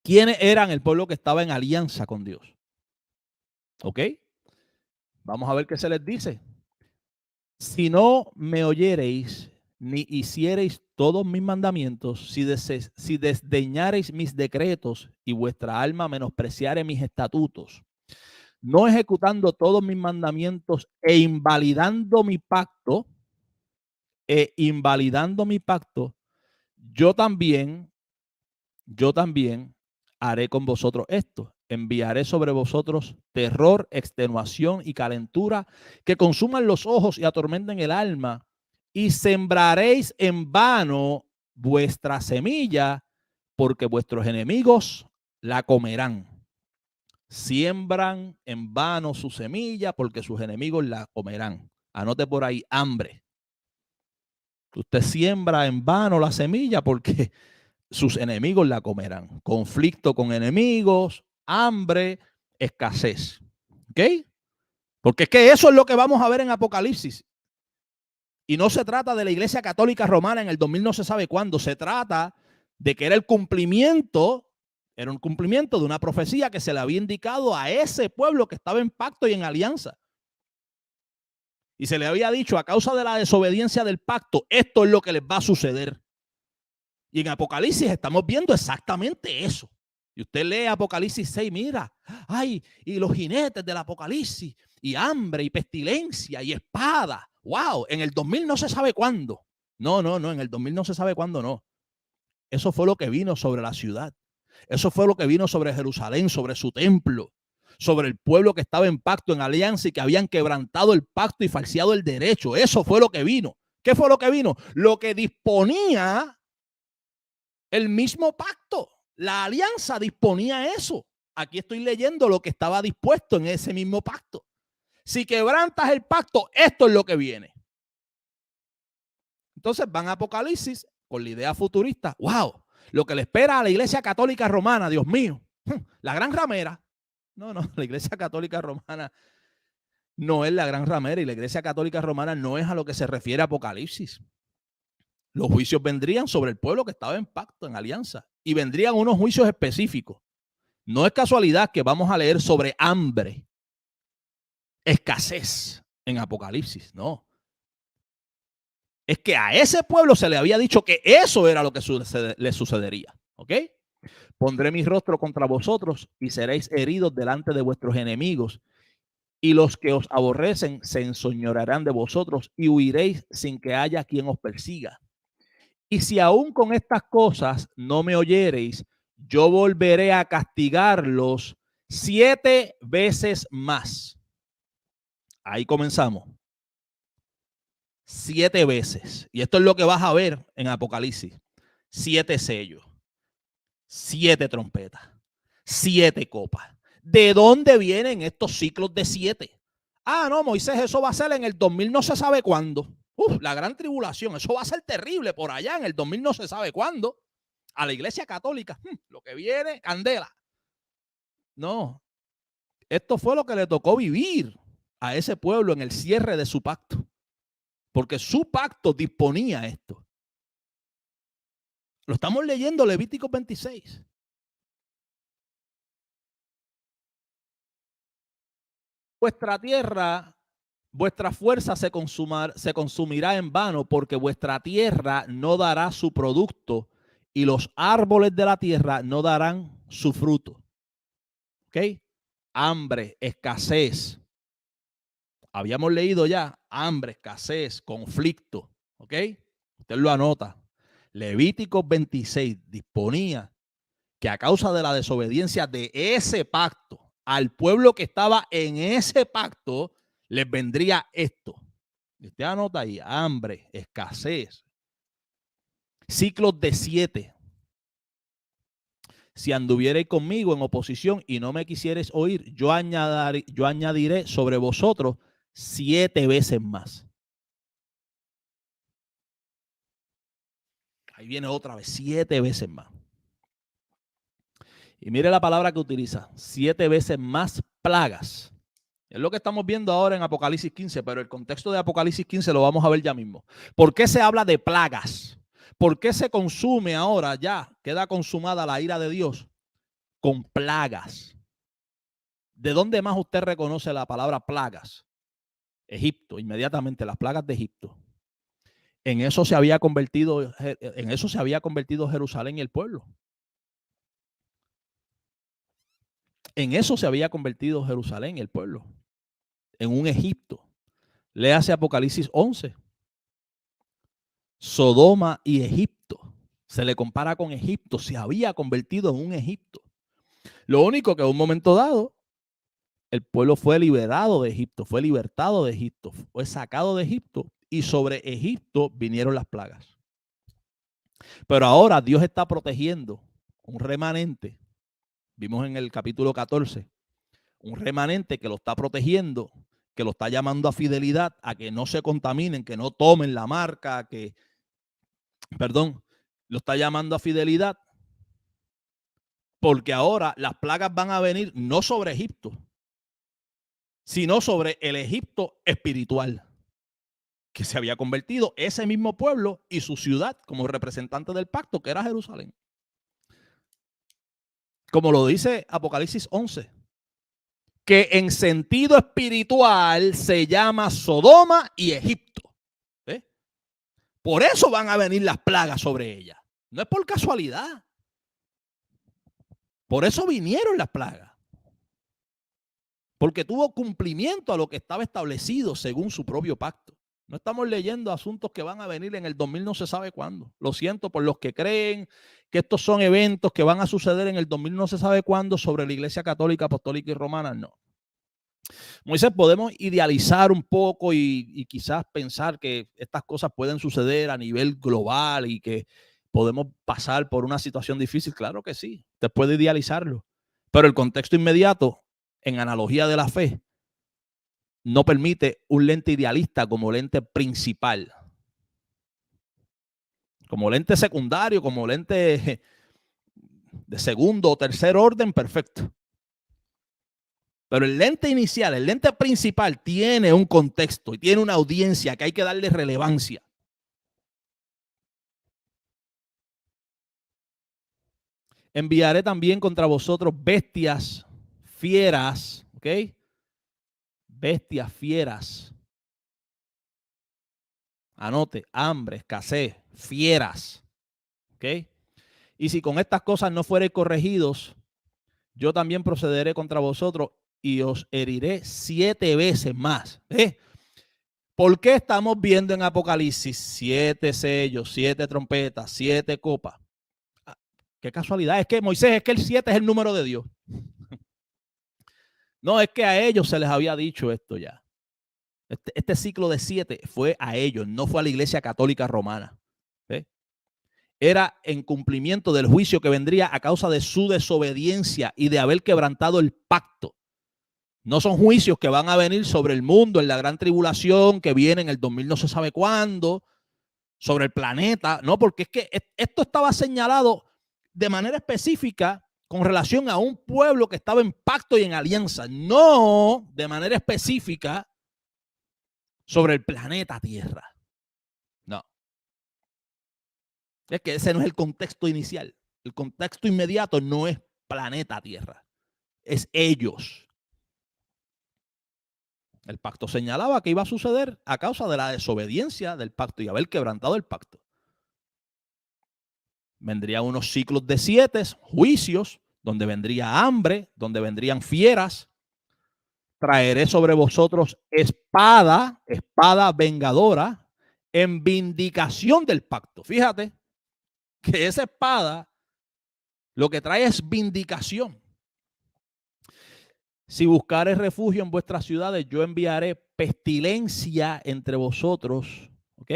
¿Quiénes eran el pueblo que estaba en alianza con Dios? ¿Ok? Vamos a ver qué se les dice. Si no me oyereis ni hiciereis todos mis mandamientos, si desdeñareis mis decretos y vuestra alma menospreciare mis estatutos, no ejecutando todos mis mandamientos e invalidando mi pacto, yo también haré con vosotros esto. Enviaré sobre vosotros terror, extenuación y calentura que consuman los ojos y atormenten el alma, y sembraréis en vano vuestra semilla, porque vuestros enemigos la comerán. Siembran en vano su semilla porque sus enemigos la comerán. Anote por ahí: hambre. Usted siembra en vano la semilla porque sus enemigos la comerán. Conflicto con enemigos, hambre, escasez. ¿Ok? Porque es que eso es lo que vamos a ver en Apocalipsis. Y no se trata de la Iglesia Católica Romana en el 2000 no se sabe cuándo. Se trata de que era un cumplimiento de una profecía que se le había indicado a ese pueblo que estaba en pacto y en alianza. Y se le había dicho: a causa de la desobediencia del pacto, esto es lo que les va a suceder. Y en Apocalipsis estamos viendo exactamente eso. Y usted lee Apocalipsis 6, mira, ay, y los jinetes del Apocalipsis, y hambre, y pestilencia, y espada. Wow, en el 2000 no se sabe cuándo. No, en el 2000 no se sabe cuándo, no. Eso fue lo que vino sobre la ciudad. Eso fue lo que vino sobre Jerusalén, sobre su templo, sobre el pueblo que estaba en pacto, en alianza y que habían quebrantado el pacto y falseado el derecho. Eso fue lo que vino. ¿Qué fue lo que vino? Lo que disponía El mismo pacto, la alianza disponía eso. Aquí estoy leyendo lo que estaba dispuesto en ese mismo pacto. Si quebrantas el pacto, esto es lo que viene. Entonces van a Apocalipsis con la idea futurista. ¡Wow! Lo que le espera a la Iglesia Católica Romana, Dios mío, la gran ramera. No, la Iglesia Católica Romana no es la gran ramera y la Iglesia Católica Romana no es a lo que se refiere Apocalipsis. Los juicios vendrían sobre el pueblo que estaba en pacto, en alianza, y vendrían unos juicios específicos. No es casualidad que vamos a leer sobre hambre, escasez en Apocalipsis, no. Es que a ese pueblo se le había dicho que eso era lo que le sucedería, ¿ok? Pondré mi rostro contra vosotros y seréis heridos delante de vuestros enemigos, y los que os aborrecen se enseñorearán de vosotros y huiréis sin que haya quien os persiga. Y si aún con estas cosas no me oyereis, yo volveré a castigarlos 7 veces más. Ahí comenzamos. 7 veces. Y esto es lo que vas a ver en Apocalipsis. 7 sellos, 7 trompetas, 7 copas. ¿De dónde vienen estos ciclos de 7? Ah, no, Moisés, eso va a ser en el 2000 no se sabe cuándo. La gran tribulación, eso va a ser terrible por allá en el 2000 no se sabe cuándo. A la Iglesia Católica, lo que viene, candela. No, esto fue lo que le tocó vivir a ese pueblo en el cierre de su pacto. Porque su pacto disponía esto. Lo estamos leyendo Levítico 26. Vuestra tierra, vuestra fuerza se consumirá en vano, porque vuestra tierra no dará su producto y los árboles de la tierra no darán su fruto. ¿Ok? Hambre, escasez. Habíamos leído ya hambre, escasez, conflicto. ¿Ok? Usted lo anota. Levítico 26 disponía que a causa de la desobediencia de ese pacto, al pueblo que estaba en ese pacto, les vendría esto. Usted anota ahí, hambre, escasez, ciclos de 7. Si anduviereis conmigo en oposición y no me quisierais oír, yo añadiré sobre vosotros 7 veces más. Ahí viene otra vez, 7 veces más. Y mire la palabra que utiliza, 7 veces más plagas. Es lo que estamos viendo ahora en Apocalipsis 15, pero el contexto de Apocalipsis 15 lo vamos a ver ya mismo. ¿Por qué se habla de plagas? ¿Por qué se consume ahora ya? Queda consumada la ira de Dios con plagas. ¿De dónde más usted reconoce la palabra plagas? Egipto, inmediatamente las plagas de Egipto. En eso se había convertido Jerusalén y el pueblo. En eso se había convertido Jerusalén y el pueblo. En un Egipto. Léase Apocalipsis 11. Sodoma y Egipto. Se le compara con Egipto. Se había convertido en un Egipto. Lo único que en un momento dado, el pueblo fue liberado de Egipto, fue libertado de Egipto, fue sacado de Egipto y sobre Egipto vinieron las plagas. Pero ahora Dios está protegiendo un remanente. Vimos en el capítulo 14, un remanente que lo está protegiendo, que lo está llamando a fidelidad, a que no se contaminen, que no tomen la marca, lo está llamando a fidelidad, porque ahora las plagas van a venir no sobre Egipto, sino sobre el Egipto espiritual, que se había convertido ese mismo pueblo y su ciudad como representante del pacto, que era Jerusalén. Como lo dice Apocalipsis 11, que en sentido espiritual se llama Sodoma y Egipto. Por eso van a venir las plagas sobre ella. No es por casualidad. Por eso vinieron las plagas. Porque tuvo cumplimiento a lo que estaba establecido según su propio pacto. No estamos leyendo asuntos que van a venir en el 2000 no se sabe cuándo. Lo siento por los que creen que estos son eventos que van a suceder en el 2000 no se sabe cuándo sobre la Iglesia Católica, Apostólica y Romana. No. Moisés, podemos idealizar un poco y quizás pensar que estas cosas pueden suceder a nivel global y que ¿Podemos pasar por una situación difícil? Claro que sí. Usted puede idealizarlo. Pero el contexto inmediato, en analogía de la fe, no permite un lente idealista como lente principal. Como lente secundario, como lente de segundo o tercer orden, perfecto. Pero el lente inicial, el lente principal, tiene un contexto y tiene una audiencia que hay que darle relevancia. Enviaré también contra vosotros bestias fieras, ¿ok? Bestias fieras. Anote, hambre, escasez, fieras, ¿ok? Y si con estas cosas no fuereis corregidos, yo también procederé contra vosotros y os heriré 7 veces más. ¿Por qué estamos viendo en Apocalipsis 7 sellos, 7 trompetas, 7 copas? Qué casualidad, es que Moisés, es que el 7 es el número de Dios. No, es que a ellos se les había dicho esto ya. Este ciclo de 7 fue a ellos, no fue a la Iglesia Católica Romana. ¿Ve? Era en cumplimiento del juicio que vendría a causa de su desobediencia y de haber quebrantado el pacto. No son juicios que van a venir sobre el mundo en la gran tribulación que viene en el 2000 no se sabe cuándo, sobre el planeta, no, porque es que esto estaba señalado de manera específica con relación a un pueblo que estaba en pacto y en alianza, no de manera específica sobre el planeta Tierra. No. Es que ese no es el contexto inicial. El contexto inmediato no es planeta Tierra, es ellos. El pacto señalaba que iba a suceder a causa de la desobediencia del pacto y haber quebrantado el pacto. Vendrían unos ciclos de 7, juicios, donde vendría hambre, donde vendrían fieras. Traeré sobre vosotros espada, espada vengadora, en vindicación del pacto. Fíjate que esa espada lo que trae es vindicación. Si buscares refugio en vuestras ciudades, yo enviaré pestilencia entre vosotros. ¿Ok?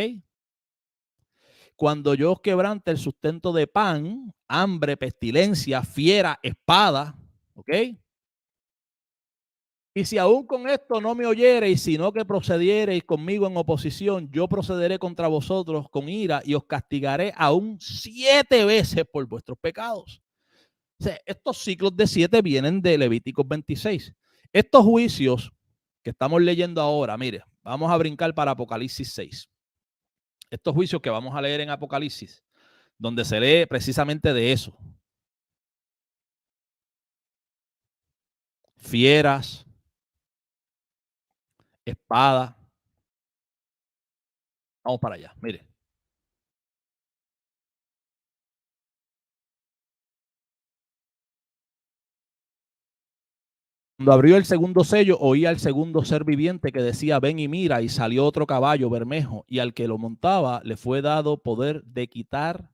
Cuando yo os quebrante el sustento de pan, hambre, pestilencia, fiera, espada. ¿Ok? Y si aún con esto no me oyereis, sino que procediereis conmigo en oposición, yo procederé contra vosotros con ira y os castigaré aún 7 veces por vuestros pecados. O sea, estos ciclos de 7 vienen de Levíticos 26. Estos juicios que estamos leyendo ahora, mire, vamos a brincar para Apocalipsis 6. Estos juicios que vamos a leer en Apocalipsis, donde se lee precisamente de eso. Fieras, espada. Vamos para allá, mire. Cuando abrió el segundo sello, oí al segundo ser viviente que decía, ven y mira, y salió otro caballo bermejo, y al que lo montaba le fue dado poder de quitar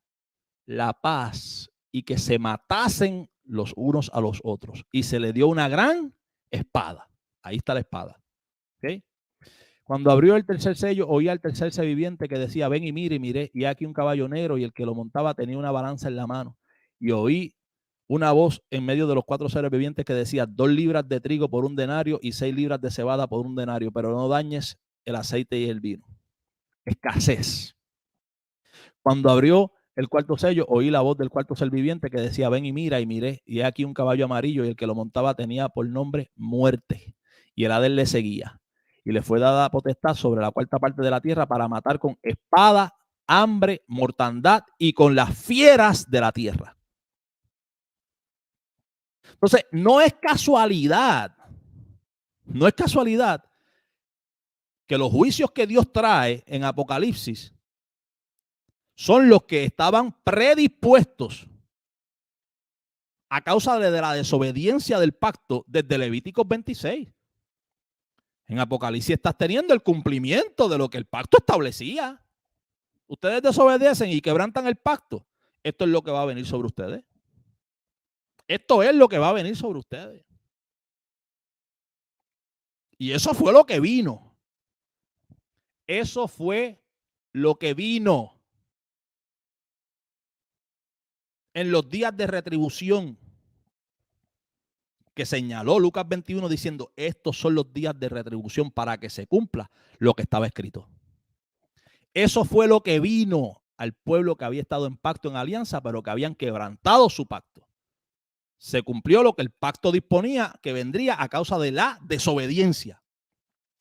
la paz y que se matasen los unos a los otros. Y se le dio una gran espada. Ahí está la espada. ¿Okay? Cuando abrió el tercer sello, oí al tercer ser viviente que decía, ven y mire, y miré, y aquí un caballo negro, y el que lo montaba tenía una balanza en la mano. Y oí una voz en medio de los 4 seres vivientes que decía 2 libras de trigo por un denario y 6 libras de cebada por un denario, pero no dañes el aceite y el vino. Escasez. Cuando abrió el cuarto sello, oí la voz del cuarto ser viviente que decía, ven y mira, y miré, y aquí un caballo amarillo, y el que lo montaba tenía por nombre muerte, y el Hades le seguía, y le fue dada potestad sobre la cuarta parte de la tierra para matar con espada, hambre, mortandad y con las fieras de la tierra. Entonces, no es casualidad que los juicios que Dios trae en Apocalipsis son los que estaban predispuestos a causa de la desobediencia del pacto desde Levíticos 26. En Apocalipsis estás teniendo el cumplimiento de lo que el pacto establecía. Ustedes desobedecen y quebrantan el pacto. Esto es lo que va a venir sobre ustedes. Esto es lo que va a venir sobre ustedes. Y eso fue lo que vino. Eso fue lo que vino. en los días de retribución que señaló Lucas 21 diciendo, estos son los días de retribución para que se cumpla lo que estaba escrito. Eso fue lo que vino al pueblo que había estado en pacto, en alianza, pero que habían quebrantado su pacto. Se cumplió lo que el pacto disponía, que vendría a causa de la desobediencia.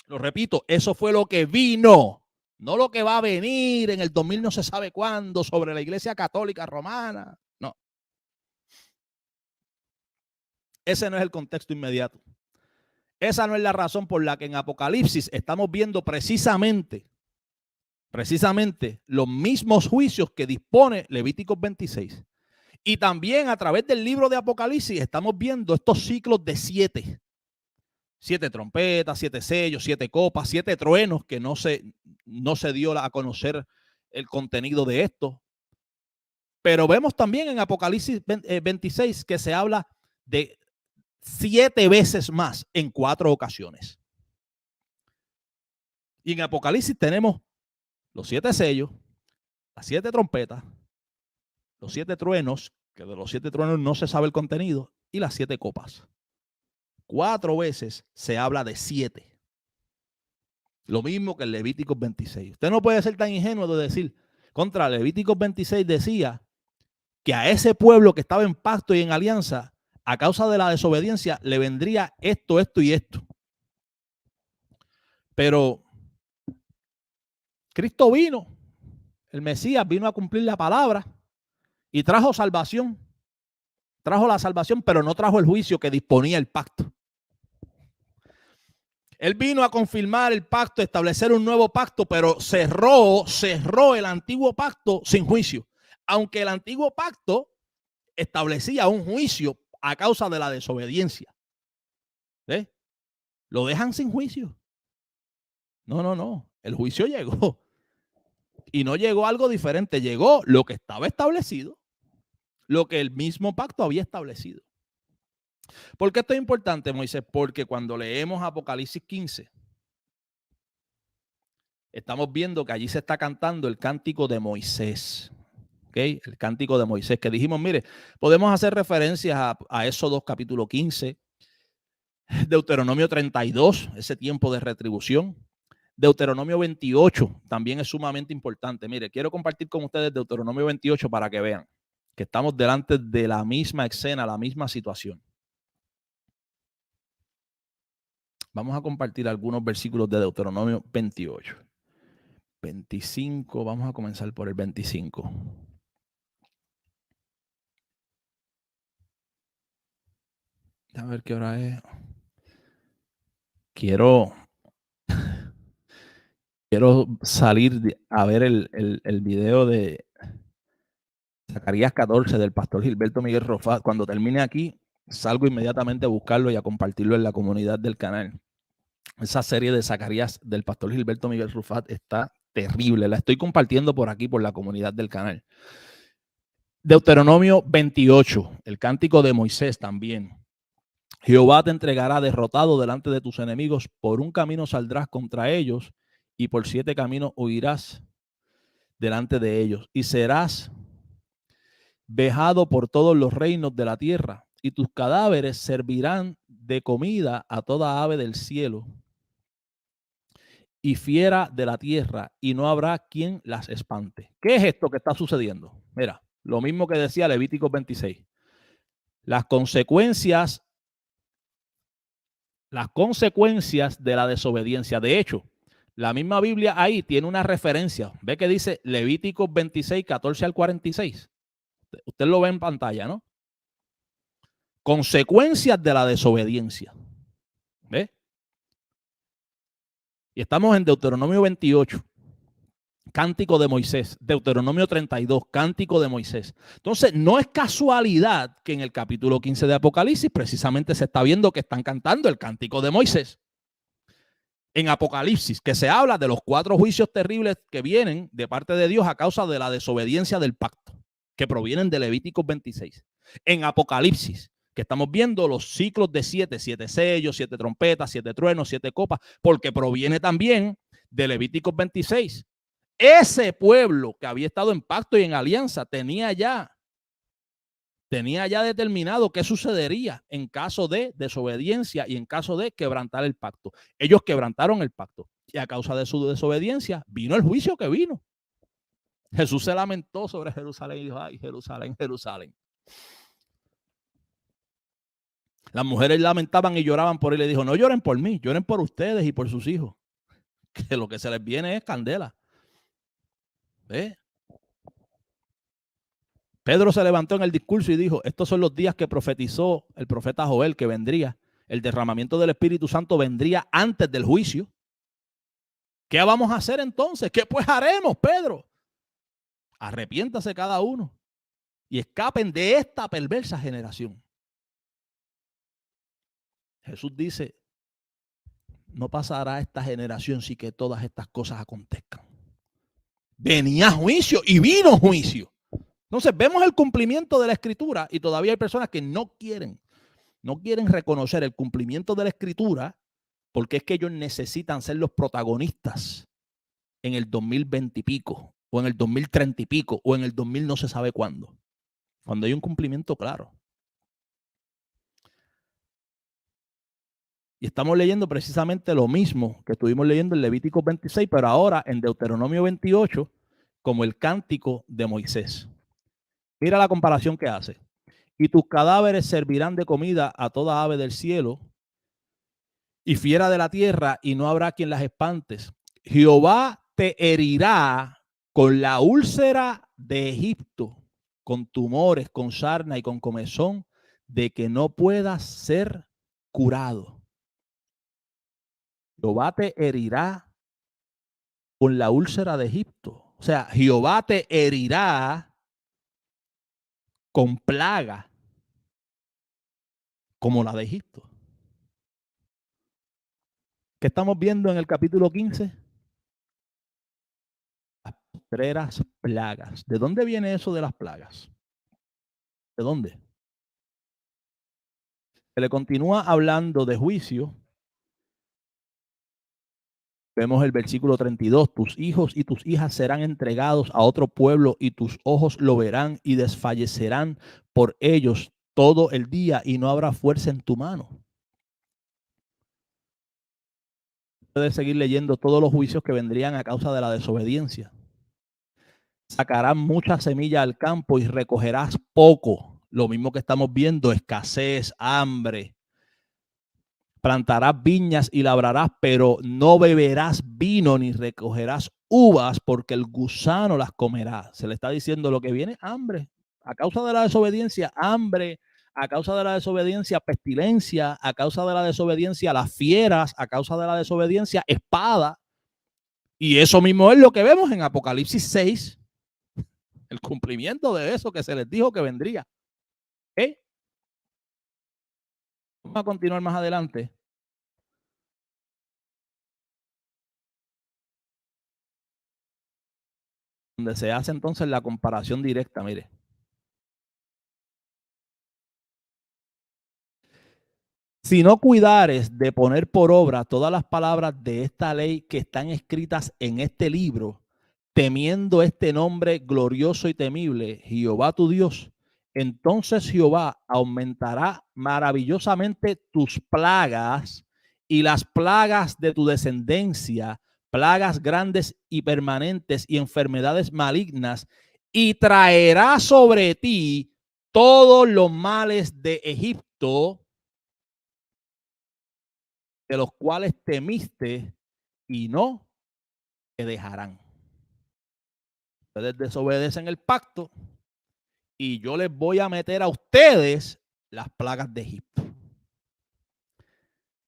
Lo repito, eso fue lo que vino, no lo que va a venir en el 2000 no se sabe cuándo sobre la Iglesia Católica Romana. No. Ese no es el contexto inmediato. Esa no es la razón por la que en Apocalipsis estamos viendo precisamente los mismos juicios que dispone Levíticos 26. Y también a través del libro de Apocalipsis estamos viendo estos ciclos de 7. 7 trompetas, 7 sellos, 7 copas, 7 truenos, que no se dio a conocer el contenido de esto. Pero vemos también en Apocalipsis 26 que se habla de 7 veces más en 4 ocasiones. Y en Apocalipsis tenemos los 7 sellos, las 7 trompetas, los 7 truenos, que de los 7 truenos no se sabe el contenido, y las 7 copas. 4 veces se habla de 7. Lo mismo que el Levítico 26. Usted no puede ser tan ingenuo de decir, contra Levítico 26 decía que a ese pueblo que estaba en pacto y en alianza, a causa de la desobediencia, le vendría esto, esto y esto. Pero Cristo vino, el Mesías vino a cumplir la palabra y trajo salvación. Trajo la salvación, pero no trajo el juicio que disponía el pacto. Él vino a confirmar el pacto, establecer un nuevo pacto, pero cerró el antiguo pacto sin juicio. Aunque el antiguo pacto establecía un juicio a causa de la desobediencia. ¿Ves? Lo dejan sin juicio. No. El juicio llegó. Y no llegó algo diferente. Llegó lo que estaba establecido. Lo que el mismo pacto había establecido. ¿Por qué esto es importante, Moisés? Porque cuando leemos Apocalipsis 15, estamos viendo que allí se está cantando el cántico de Moisés. ¿Okay? El cántico de Moisés, que dijimos, mire, podemos hacer referencias a Éxodo capítulo 15, Deuteronomio 32, ese tiempo de retribución. Deuteronomio 28 también es sumamente importante. Mire, quiero compartir con ustedes Deuteronomio 28 para que vean que estamos delante de la misma escena, la misma situación. Vamos a compartir algunos versículos de Deuteronomio 28. 25, vamos a comenzar por el 25. A ver qué hora es. Quiero salir a ver el video de Zacarías 14 del pastor Gilberto Miguel Rufat. Cuando termine aquí, salgo inmediatamente a buscarlo y a compartirlo en la comunidad del canal. Esa serie de Zacarías del pastor Gilberto Miguel Rufat está terrible. La estoy compartiendo por aquí, por la comunidad del canal. Deuteronomio 28, el cántico de Moisés también. Jehová te entregará derrotado delante de tus enemigos. Por un camino saldrás contra ellos y por 7 caminos huirás delante de ellos. Y serás vejado por todos los reinos de la tierra, y tus cadáveres servirán de comida a toda ave del cielo y fiera de la tierra, y no habrá quien las espante. ¿Qué es esto que está sucediendo? Mira, lo mismo que decía Levítico 26. Las consecuencias de la desobediencia. De hecho, la misma Biblia ahí tiene una referencia. Ve que dice Levítico 26, 14 al 46. Usted lo ve en pantalla, ¿no? Consecuencias de la desobediencia. ¿Ve? Y estamos en Deuteronomio 28, cántico de Moisés. Deuteronomio 32, cántico de Moisés. Entonces, no es casualidad que en el capítulo 15 de Apocalipsis precisamente se está viendo que están cantando el cántico de Moisés. En Apocalipsis, que se habla de los 4 juicios terribles que vienen de parte de Dios a causa de la desobediencia del pacto, que provienen de Levítico 26. En Apocalipsis, que estamos viendo los ciclos de 7 sellos, 7 trompetas, 7 truenos, 7 copas, porque proviene también de Levítico 26. Ese pueblo que había estado en pacto y en alianza tenía ya tenía ya determinado qué sucedería en caso de desobediencia y en caso de quebrantar el pacto. Ellos quebrantaron el pacto y a causa de su desobediencia vino el juicio que vino. Jesús se lamentó sobre Jerusalén y dijo, ay, Jerusalén, Jerusalén. Las mujeres lamentaban y lloraban por él. Le dijo, no lloren por mí, lloren por ustedes y por sus hijos. Que lo que se les viene es candela. ¿Ve? Pedro se levantó en el discurso y dijo, estos son los días que profetizó el profeta Joel, que vendría. El derramamiento del Espíritu Santo vendría antes del juicio. ¿Qué vamos a hacer entonces? ¿Qué pues haremos, Pedro? Arrepiéntase cada uno y escapen de esta perversa generación. Jesús dice, no pasará esta generación sin que todas estas cosas acontezcan. Venía juicio y vino juicio. Entonces vemos el cumplimiento de la Escritura y todavía hay personas que no quieren reconocer el cumplimiento de la Escritura porque es que ellos necesitan ser los protagonistas en el 2020 y pico, o en el 2030 y pico, o en el 2000 no se sabe cuándo. Cuando hay un cumplimiento claro. Y estamos leyendo precisamente lo mismo que estuvimos leyendo en Levítico 26, pero ahora en Deuteronomio 28, como el cántico de Moisés. Mira la comparación que hace. Y tus cadáveres servirán de comida a toda ave del cielo y fiera de la tierra, y no habrá quien las espantes. Jehová te herirá con la úlcera de Egipto, con tumores, con sarna y con comezón, de que no puedas ser curado. Jehová te herirá con la úlcera de Egipto. O sea, Jehová te herirá con plaga como la de Egipto. ¿Qué estamos viendo en el capítulo 15? Las postreras plagas. ¿De dónde viene eso de las plagas? ¿De dónde? Se le continúa hablando de juicio. Vemos el versículo 32. Tus hijos y tus hijas serán entregados a otro pueblo y tus ojos lo verán y desfallecerán por ellos todo el día y no habrá fuerza en tu mano. Puedes seguir leyendo todos los juicios que vendrían a causa de la desobediencia. Sacarás mucha semilla al campo y recogerás poco. Lo mismo que estamos viendo, escasez, hambre. Plantarás viñas y labrarás, pero no beberás vino ni recogerás uvas porque el gusano las comerá. Se le está diciendo lo que viene, hambre. A causa de la desobediencia, hambre. A causa de la desobediencia, pestilencia. A causa de la desobediencia, las fieras. A causa de la desobediencia, espada. Y eso mismo es lo que vemos en Apocalipsis 6. El cumplimiento de eso que se les dijo que vendría. Vamos a continuar más adelante. Donde se hace entonces la comparación directa, mire. Si no cuidares de poner por obra todas las palabras de esta ley que están escritas en este libro, temiendo este nombre glorioso y temible, Jehová tu Dios, entonces Jehová aumentará maravillosamente tus plagas y las plagas de tu descendencia, plagas grandes y permanentes y enfermedades malignas, y traerá sobre ti todos los males de Egipto, de los cuales temiste, y no te dejarán. Ustedes desobedecen el pacto y yo les voy a meter a ustedes las plagas de Egipto.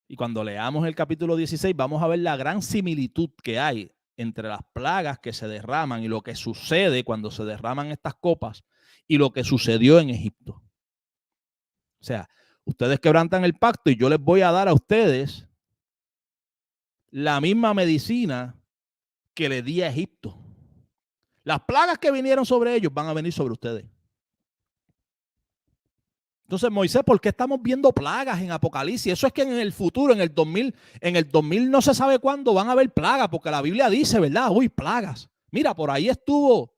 Y cuando leamos el capítulo 16 vamos a ver la gran similitud que hay entre las plagas que se derraman y lo que sucede cuando se derraman estas copas y lo que sucedió en Egipto. O sea, ustedes quebrantan el pacto y yo les voy a dar a ustedes la misma medicina que le di a Egipto. Las plagas que vinieron sobre ellos van a venir sobre ustedes. Entonces, Moisés, ¿por qué estamos viendo plagas en Apocalipsis? Eso es que en el futuro, en el 2000 no se sabe cuándo van a haber plagas, porque la Biblia dice, ¿verdad? Uy, plagas. Mira, por ahí estuvo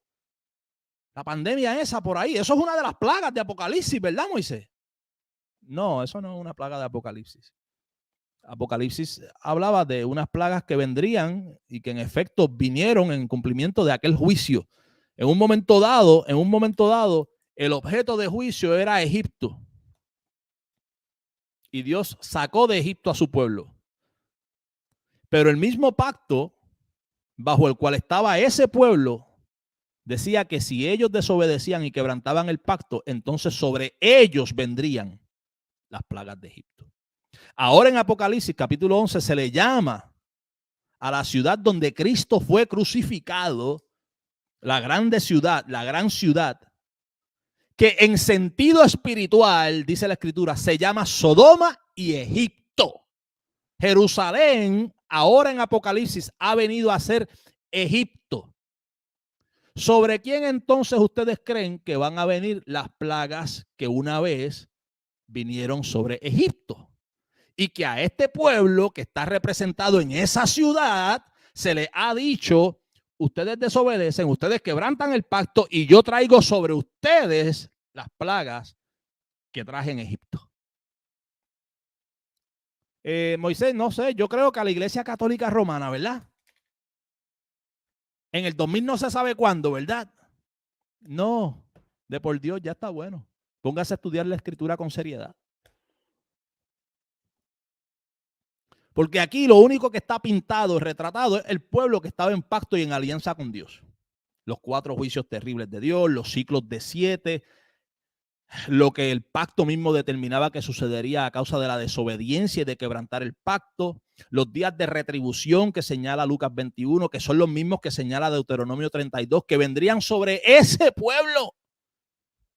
La pandemia esa por ahí, eso es una de las plagas de Apocalipsis, ¿verdad, Moisés? No, eso no es una plaga de Apocalipsis. Apocalipsis hablaba de unas plagas que vendrían y que en efecto vinieron en cumplimiento de aquel juicio. En un momento dado, el objeto de juicio era Egipto. Y Dios sacó de Egipto a su pueblo. Pero el mismo pacto bajo el cual estaba ese pueblo decía que si ellos desobedecían y quebrantaban el pacto, entonces sobre ellos vendrían las plagas de Egipto. Ahora en Apocalipsis capítulo 11 se le llama a la ciudad donde Cristo fue crucificado, la grande ciudad, la gran ciudad, que en sentido espiritual, dice la Escritura, se llama Sodoma y Egipto. Jerusalén, ahora en Apocalipsis, ha venido a ser Egipto. ¿Sobre quién entonces ustedes creen que van a venir las plagas que una vez vinieron sobre Egipto? Y que a este pueblo que está representado en esa ciudad se le ha dicho: ustedes desobedecen, ustedes quebrantan el pacto y yo traigo sobre ustedes las plagas que traje en Egipto. Moisés, no sé, yo creo que a la Iglesia Católica Romana, ¿verdad? En el 2000 no se sabe cuándo, ¿verdad? No, de por Dios, ya está bueno. Póngase a estudiar la Escritura con seriedad. Porque aquí lo único que está pintado, retratado, es el pueblo que estaba en pacto y en alianza con Dios. Los 4 juicios terribles de Dios, los ciclos de 7, lo que el pacto mismo determinaba que sucedería a causa de la desobediencia y de quebrantar el pacto, los días de retribución que señala Lucas 21, que son los mismos que señala Deuteronomio 32, que vendrían sobre ese pueblo,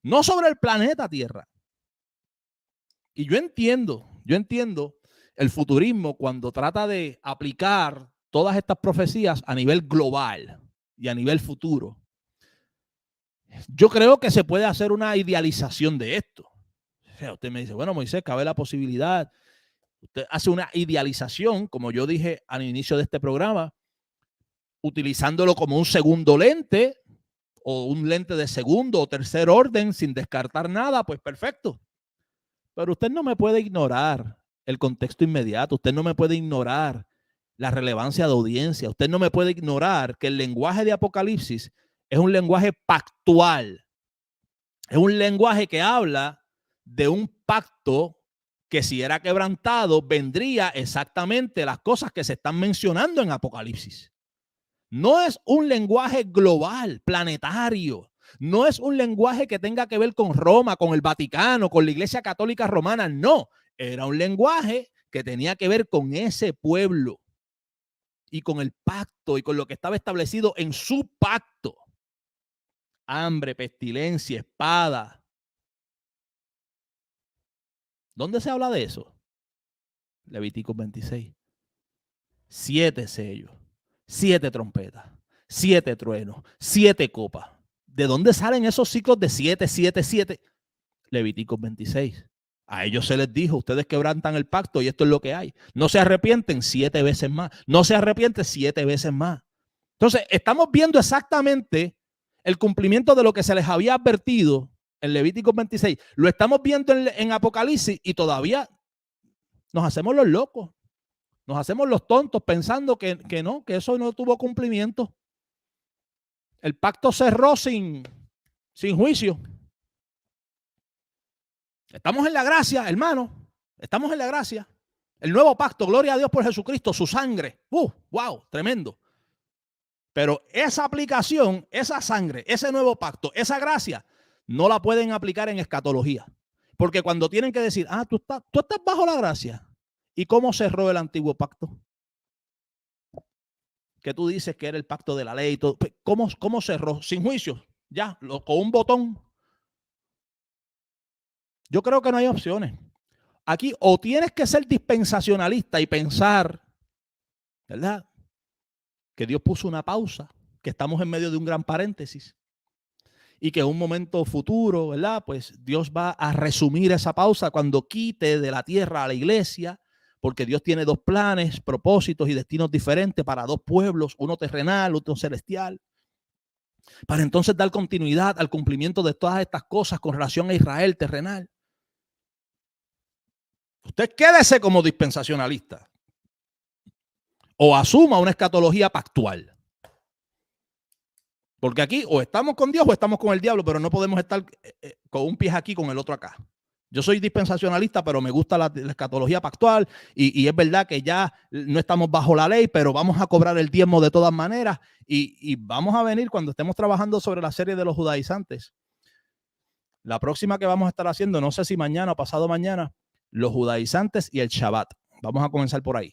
no sobre el planeta Tierra. Y yo entiendo el futurismo cuando trata de aplicar todas estas profecías a nivel global y a nivel futuro. Yo creo que se puede hacer una idealización de esto. O sea, usted me dice, bueno, Moisés, cabe la posibilidad. Usted hace una idealización, como yo dije al inicio de este programa, utilizándolo como un segundo lente o un lente de segundo o tercer orden sin descartar nada, pues perfecto. Pero usted no me puede ignorar el contexto inmediato. Usted no me puede ignorar la relevancia de audiencia. Usted no me puede ignorar que el lenguaje de Apocalipsis es un lenguaje pactual. Es un lenguaje que habla de un pacto que si era quebrantado, vendría exactamente las cosas que se están mencionando en Apocalipsis. No es un lenguaje global, planetario. No es un lenguaje que tenga que ver con Roma, con el Vaticano, con la Iglesia Católica Romana. No, era un lenguaje que tenía que ver con ese pueblo y con el pacto y con lo que estaba establecido en su pacto. Hambre, pestilencia, espada. ¿Dónde se habla de eso? Levítico 26. 7 sellos, 7 trompetas, 7 truenos, 7 copas. ¿De dónde salen esos ciclos de 7, 7, 7? Levítico 26. A ellos se les dijo, ustedes quebrantan el pacto y esto es lo que hay. No se arrepienten 7 veces más. No se arrepienten 7 veces más. Entonces, estamos viendo exactamente el cumplimiento de lo que se les había advertido en Levítico 26. Lo estamos viendo en Apocalipsis y todavía nos hacemos los locos. Nos hacemos los tontos pensando que no, que eso no tuvo cumplimiento. El pacto cerró sin juicio. Estamos en la gracia, hermano. Estamos en la gracia. El nuevo pacto, gloria a Dios por Jesucristo, su sangre. Wow, tremendo. Pero esa aplicación, esa sangre, ese nuevo pacto, esa gracia, no la pueden aplicar en escatología. Porque cuando tienen que decir, tú estás bajo la gracia. ¿Y cómo cerró el antiguo pacto? Que tú dices que era el pacto de la ley y todo. ¿Cómo cerró? Sin juicio. Ya, con un botón. Yo creo que no hay opciones. Aquí o tienes que ser dispensacionalista y pensar, ¿verdad?, que Dios puso una pausa, que estamos en medio de un gran paréntesis y que en un momento futuro, ¿verdad?, pues Dios va a resumir esa pausa cuando quite de la tierra a la iglesia, porque Dios tiene 2 planes, propósitos y destinos diferentes para 2 pueblos, uno terrenal, otro celestial. para entonces dar continuidad al cumplimiento de todas estas cosas con relación a Israel terrenal. Usted quédese como dispensacionalista o asuma una escatología pactual. Porque aquí o estamos con Dios o estamos con el diablo, pero no podemos estar con un pie aquí con el otro acá. Yo soy dispensacionalista, pero me gusta la escatología pactual y es verdad que ya no estamos bajo la ley, pero vamos a cobrar el diezmo de todas maneras y vamos a venir cuando estemos trabajando sobre la serie de los judaizantes. La próxima que vamos a estar haciendo, no sé si mañana o pasado mañana, los judaizantes y el Shabbat. Vamos a comenzar por ahí.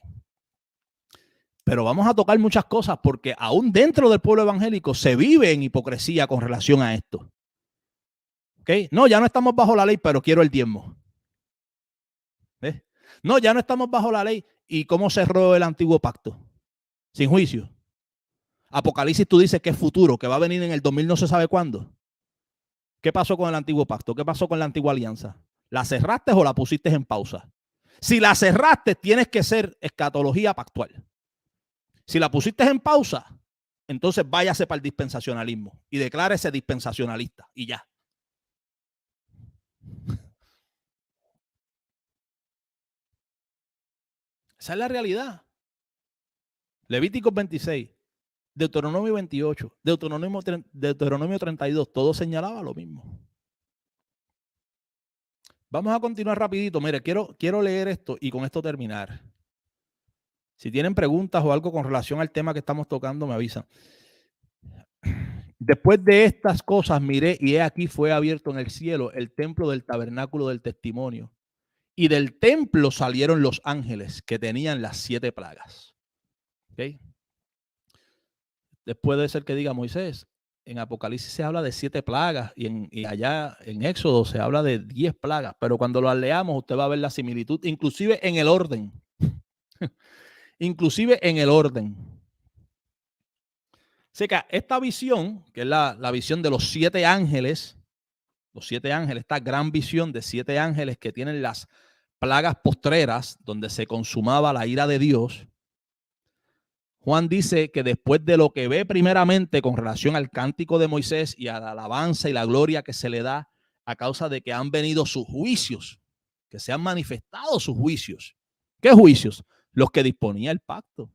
Pero vamos a tocar muchas cosas porque aún dentro del pueblo evangélico se vive en hipocresía con relación a esto. ¿Okay? No, ya no estamos bajo la ley, pero quiero el diezmo. ¿Ves? No, ya no estamos bajo la ley. ¿Y cómo cerró el antiguo pacto? Sin juicio. Apocalipsis tú dices que es futuro, que va a venir en el 2000 no se sabe cuándo. ¿Qué pasó con el antiguo pacto? ¿Qué pasó con la antigua alianza? ¿La cerraste o la pusiste en pausa? Si la cerraste, tienes que ser escatología pactual. Si la pusiste en pausa, entonces váyase para el dispensacionalismo y declárese dispensacionalista y ya. Esa es la realidad. Levíticos 26, Deuteronomio 28, Deuteronomio 32, todo señalaba lo mismo. Vamos a continuar rapidito. Mire, quiero leer esto y con esto terminar. Si tienen preguntas o algo con relación al tema que estamos tocando, me avisan. Después de estas cosas miré y he aquí fue abierto en el cielo el templo del tabernáculo del testimonio. Y del templo salieron los ángeles que tenían las 7 plagas. ¿Okay? Después de ser que diga Moisés, en Apocalipsis se habla de 7 plagas y allá en Éxodo se habla de 10 plagas, pero cuando lo leamos usted va a ver la similitud, inclusive en el orden. Inclusive en el orden. Así que esta visión, que es la visión de los 7 ángeles, esta gran visión de 7 ángeles que tienen las plagas postreras, donde se consumaba la ira de Dios, Juan dice que después de lo que ve primeramente con relación al cántico de Moisés y a la alabanza y la gloria que se le da a causa de que han venido sus juicios, que se han manifestado sus juicios. ¿Qué juicios? Los que disponía el pacto.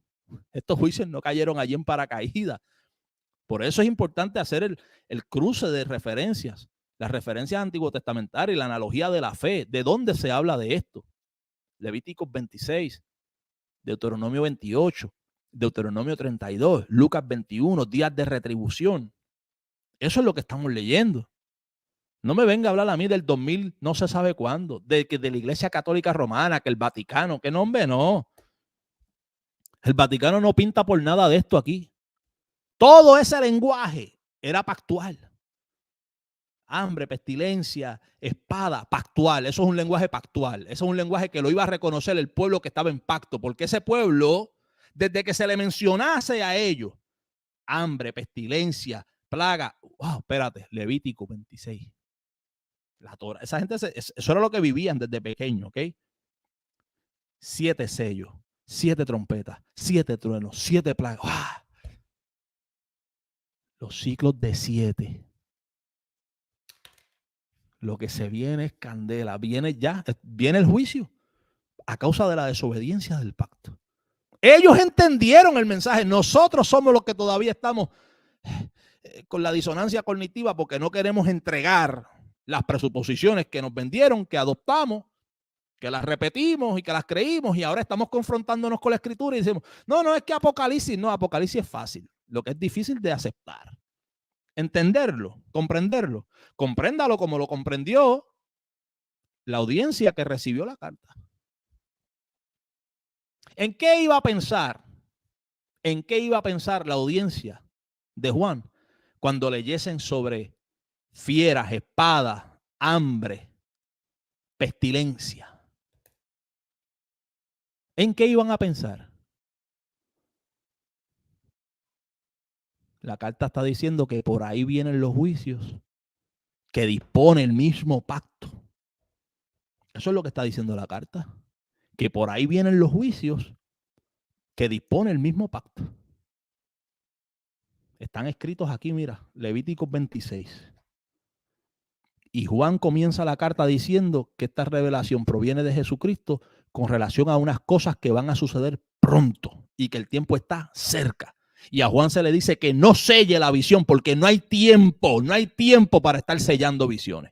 Estos juicios no cayeron allí en paracaídas. Por eso es importante hacer el cruce de referencias, las referencias antiguo testamentarias y la analogía de la fe. ¿De dónde se habla de esto? Levíticos 26, Deuteronomio 28, Deuteronomio 32, Lucas 21, días de retribución. Eso es lo que estamos leyendo. No me venga a hablar a mí del 2000, no se sabe cuándo, de la Iglesia Católica Romana, que el Vaticano, que nombre, no. El Vaticano no pinta por nada de esto aquí. Todo ese lenguaje era pactual. Hambre, pestilencia, espada, pactual. Eso es un lenguaje pactual. Eso es un lenguaje que lo iba a reconocer el pueblo que estaba en pacto, porque ese pueblo, desde que se le mencionase a ellos, hambre, pestilencia, plaga. Wow, espérate, Levítico 26. La Torah. Esa gente, eso era lo que vivían desde pequeño, ¿ok? 7 sellos, 7 trompetas, 7 truenos, 7 plagas. ¡Wow! Los ciclos de 7. Lo que se viene es candela. Viene el juicio a causa de la desobediencia del pacto. Ellos entendieron el mensaje. Nosotros somos los que todavía estamos con la disonancia cognitiva porque no queremos entregar las presuposiciones que nos vendieron, que adoptamos, que las repetimos y que las creímos y ahora estamos confrontándonos con la escritura y decimos, no, es que Apocalipsis es fácil. Lo que es difícil de aceptar. Entenderlo, comprenderlo. Compréndalo como lo comprendió la audiencia que recibió la carta. ¿En qué iba a pensar? ¿En qué iba a pensar la audiencia de Juan cuando leyesen sobre fieras, espadas, hambre, pestilencia? ¿En qué iban a pensar? La carta está diciendo que por ahí vienen los juicios que dispone el mismo pacto. Eso es lo que está diciendo la carta. Que por ahí vienen los juicios que dispone el mismo pacto. Están escritos aquí, mira, Levíticos 26. Y Juan comienza la carta diciendo que esta revelación proviene de Jesucristo con relación a unas cosas que van a suceder pronto y que el tiempo está cerca. Y a Juan se le dice que no selle la visión porque no hay tiempo para estar sellando visiones.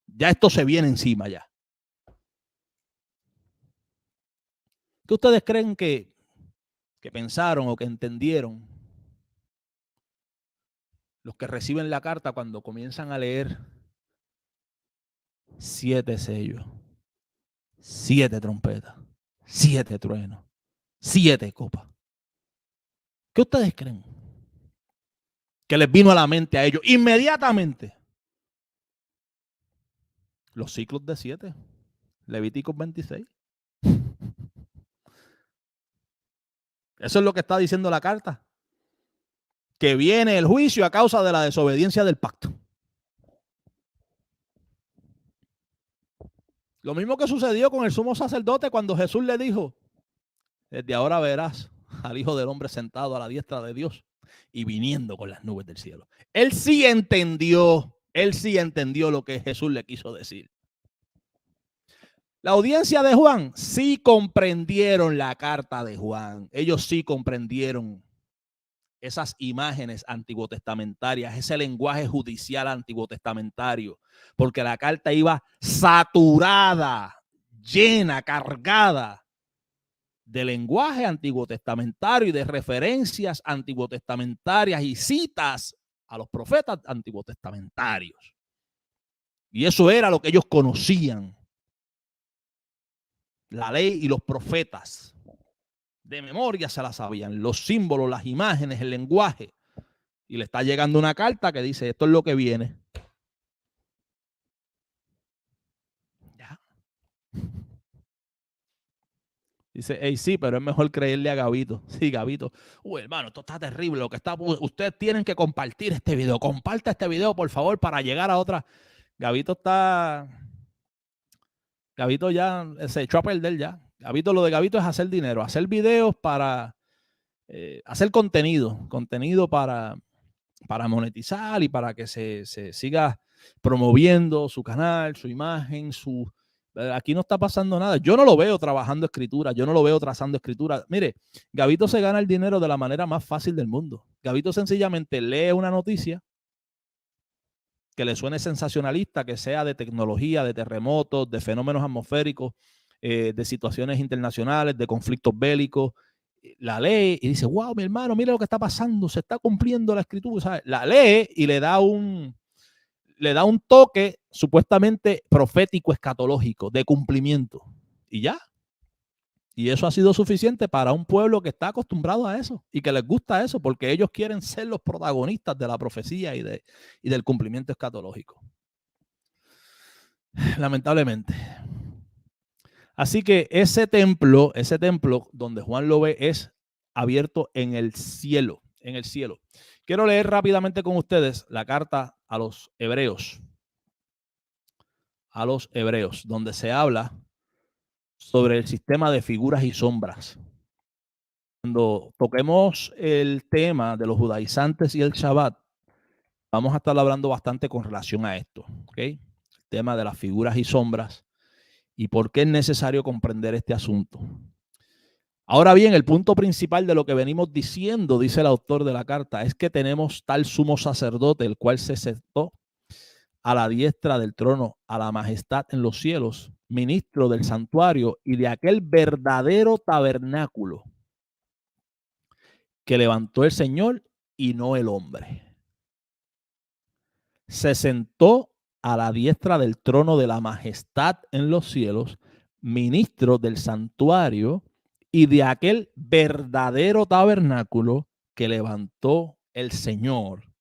Ya esto se viene encima ya. ¿Qué ustedes creen que pensaron o que entendieron los que reciben la carta cuando comienzan a leer 7 sellos, 7 trompetas, 7 truenos, 7 copas? ¿Qué ustedes creen que les vino a la mente a ellos inmediatamente? Los ciclos de 7, Levíticos 26. Eso es lo que está diciendo la carta. Que viene el juicio a causa de la desobediencia del pacto. Lo mismo que sucedió con el sumo sacerdote cuando Jesús le dijo: desde ahora verás al Hijo del Hombre sentado a la diestra de Dios y viniendo con las nubes del cielo. Él sí entendió lo que Jesús le quiso decir. La audiencia de Juan sí comprendieron la carta de Juan. Ellos sí comprendieron esas imágenes antiguotestamentarias, ese lenguaje judicial antiguotestamentario, porque la carta iba saturada, llena, cargada de lenguaje antiguotestamentario y de referencias antiguotestamentarias y citas a los profetas antiguotestamentarios. Y eso era lo que ellos conocían. La ley y los profetas. De memoria se la sabían. Los símbolos, las imágenes, el lenguaje. Y le está llegando una carta que dice: esto es lo que viene. Ya. Dice: hey, sí, pero es mejor creerle a Gabito. Sí, Gabito. Hermano, esto está terrible. Lo que está, ustedes tienen que compartir este video. Comparta este video, por favor, para llegar a otra. Gabito ya se echó a perder ya. Lo de Gabito es hacer dinero, hacer videos para hacer contenido para monetizar y para que se siga promoviendo su canal, su imagen, aquí no está pasando nada. Yo no lo veo trabajando escritura, yo no lo veo trazando escritura. Mire, Gabito se gana el dinero de la manera más fácil del mundo. Gabito sencillamente lee una noticia que le suene sensacionalista, que sea de tecnología, de terremotos, de fenómenos atmosféricos, de situaciones internacionales, de conflictos bélicos. La lee y dice: wow, mi hermano, mira lo que está pasando, se está cumpliendo la escritura, ¿sabes? La lee y le da un toque supuestamente profético, escatológico, de cumplimiento. Y ya. Y eso ha sido suficiente para un pueblo que está acostumbrado a eso y que les gusta eso, porque ellos quieren ser los protagonistas de la profecía y del cumplimiento escatológico. Lamentablemente. Así que ese templo donde Juan lo ve es abierto en el cielo, Quiero leer rápidamente con ustedes la carta a los hebreos, donde se habla sobre el sistema de figuras y sombras. Cuando toquemos el tema de los judaizantes y el Shabbat, vamos a estar hablando bastante con relación a esto, ¿ok? El tema de las figuras y sombras y por qué es necesario comprender este asunto. Ahora bien, el punto principal de lo que venimos diciendo, dice el autor de la carta, es que tenemos tal sumo sacerdote, el cual se sentó a la diestra del trono, a la majestad en los cielos, ministro del santuario y de aquel verdadero tabernáculo que levantó el Señor y no el hombre. Se sentó a la diestra del trono de la majestad en los cielos, ministro del santuario y de aquel verdadero tabernáculo que levantó el Señor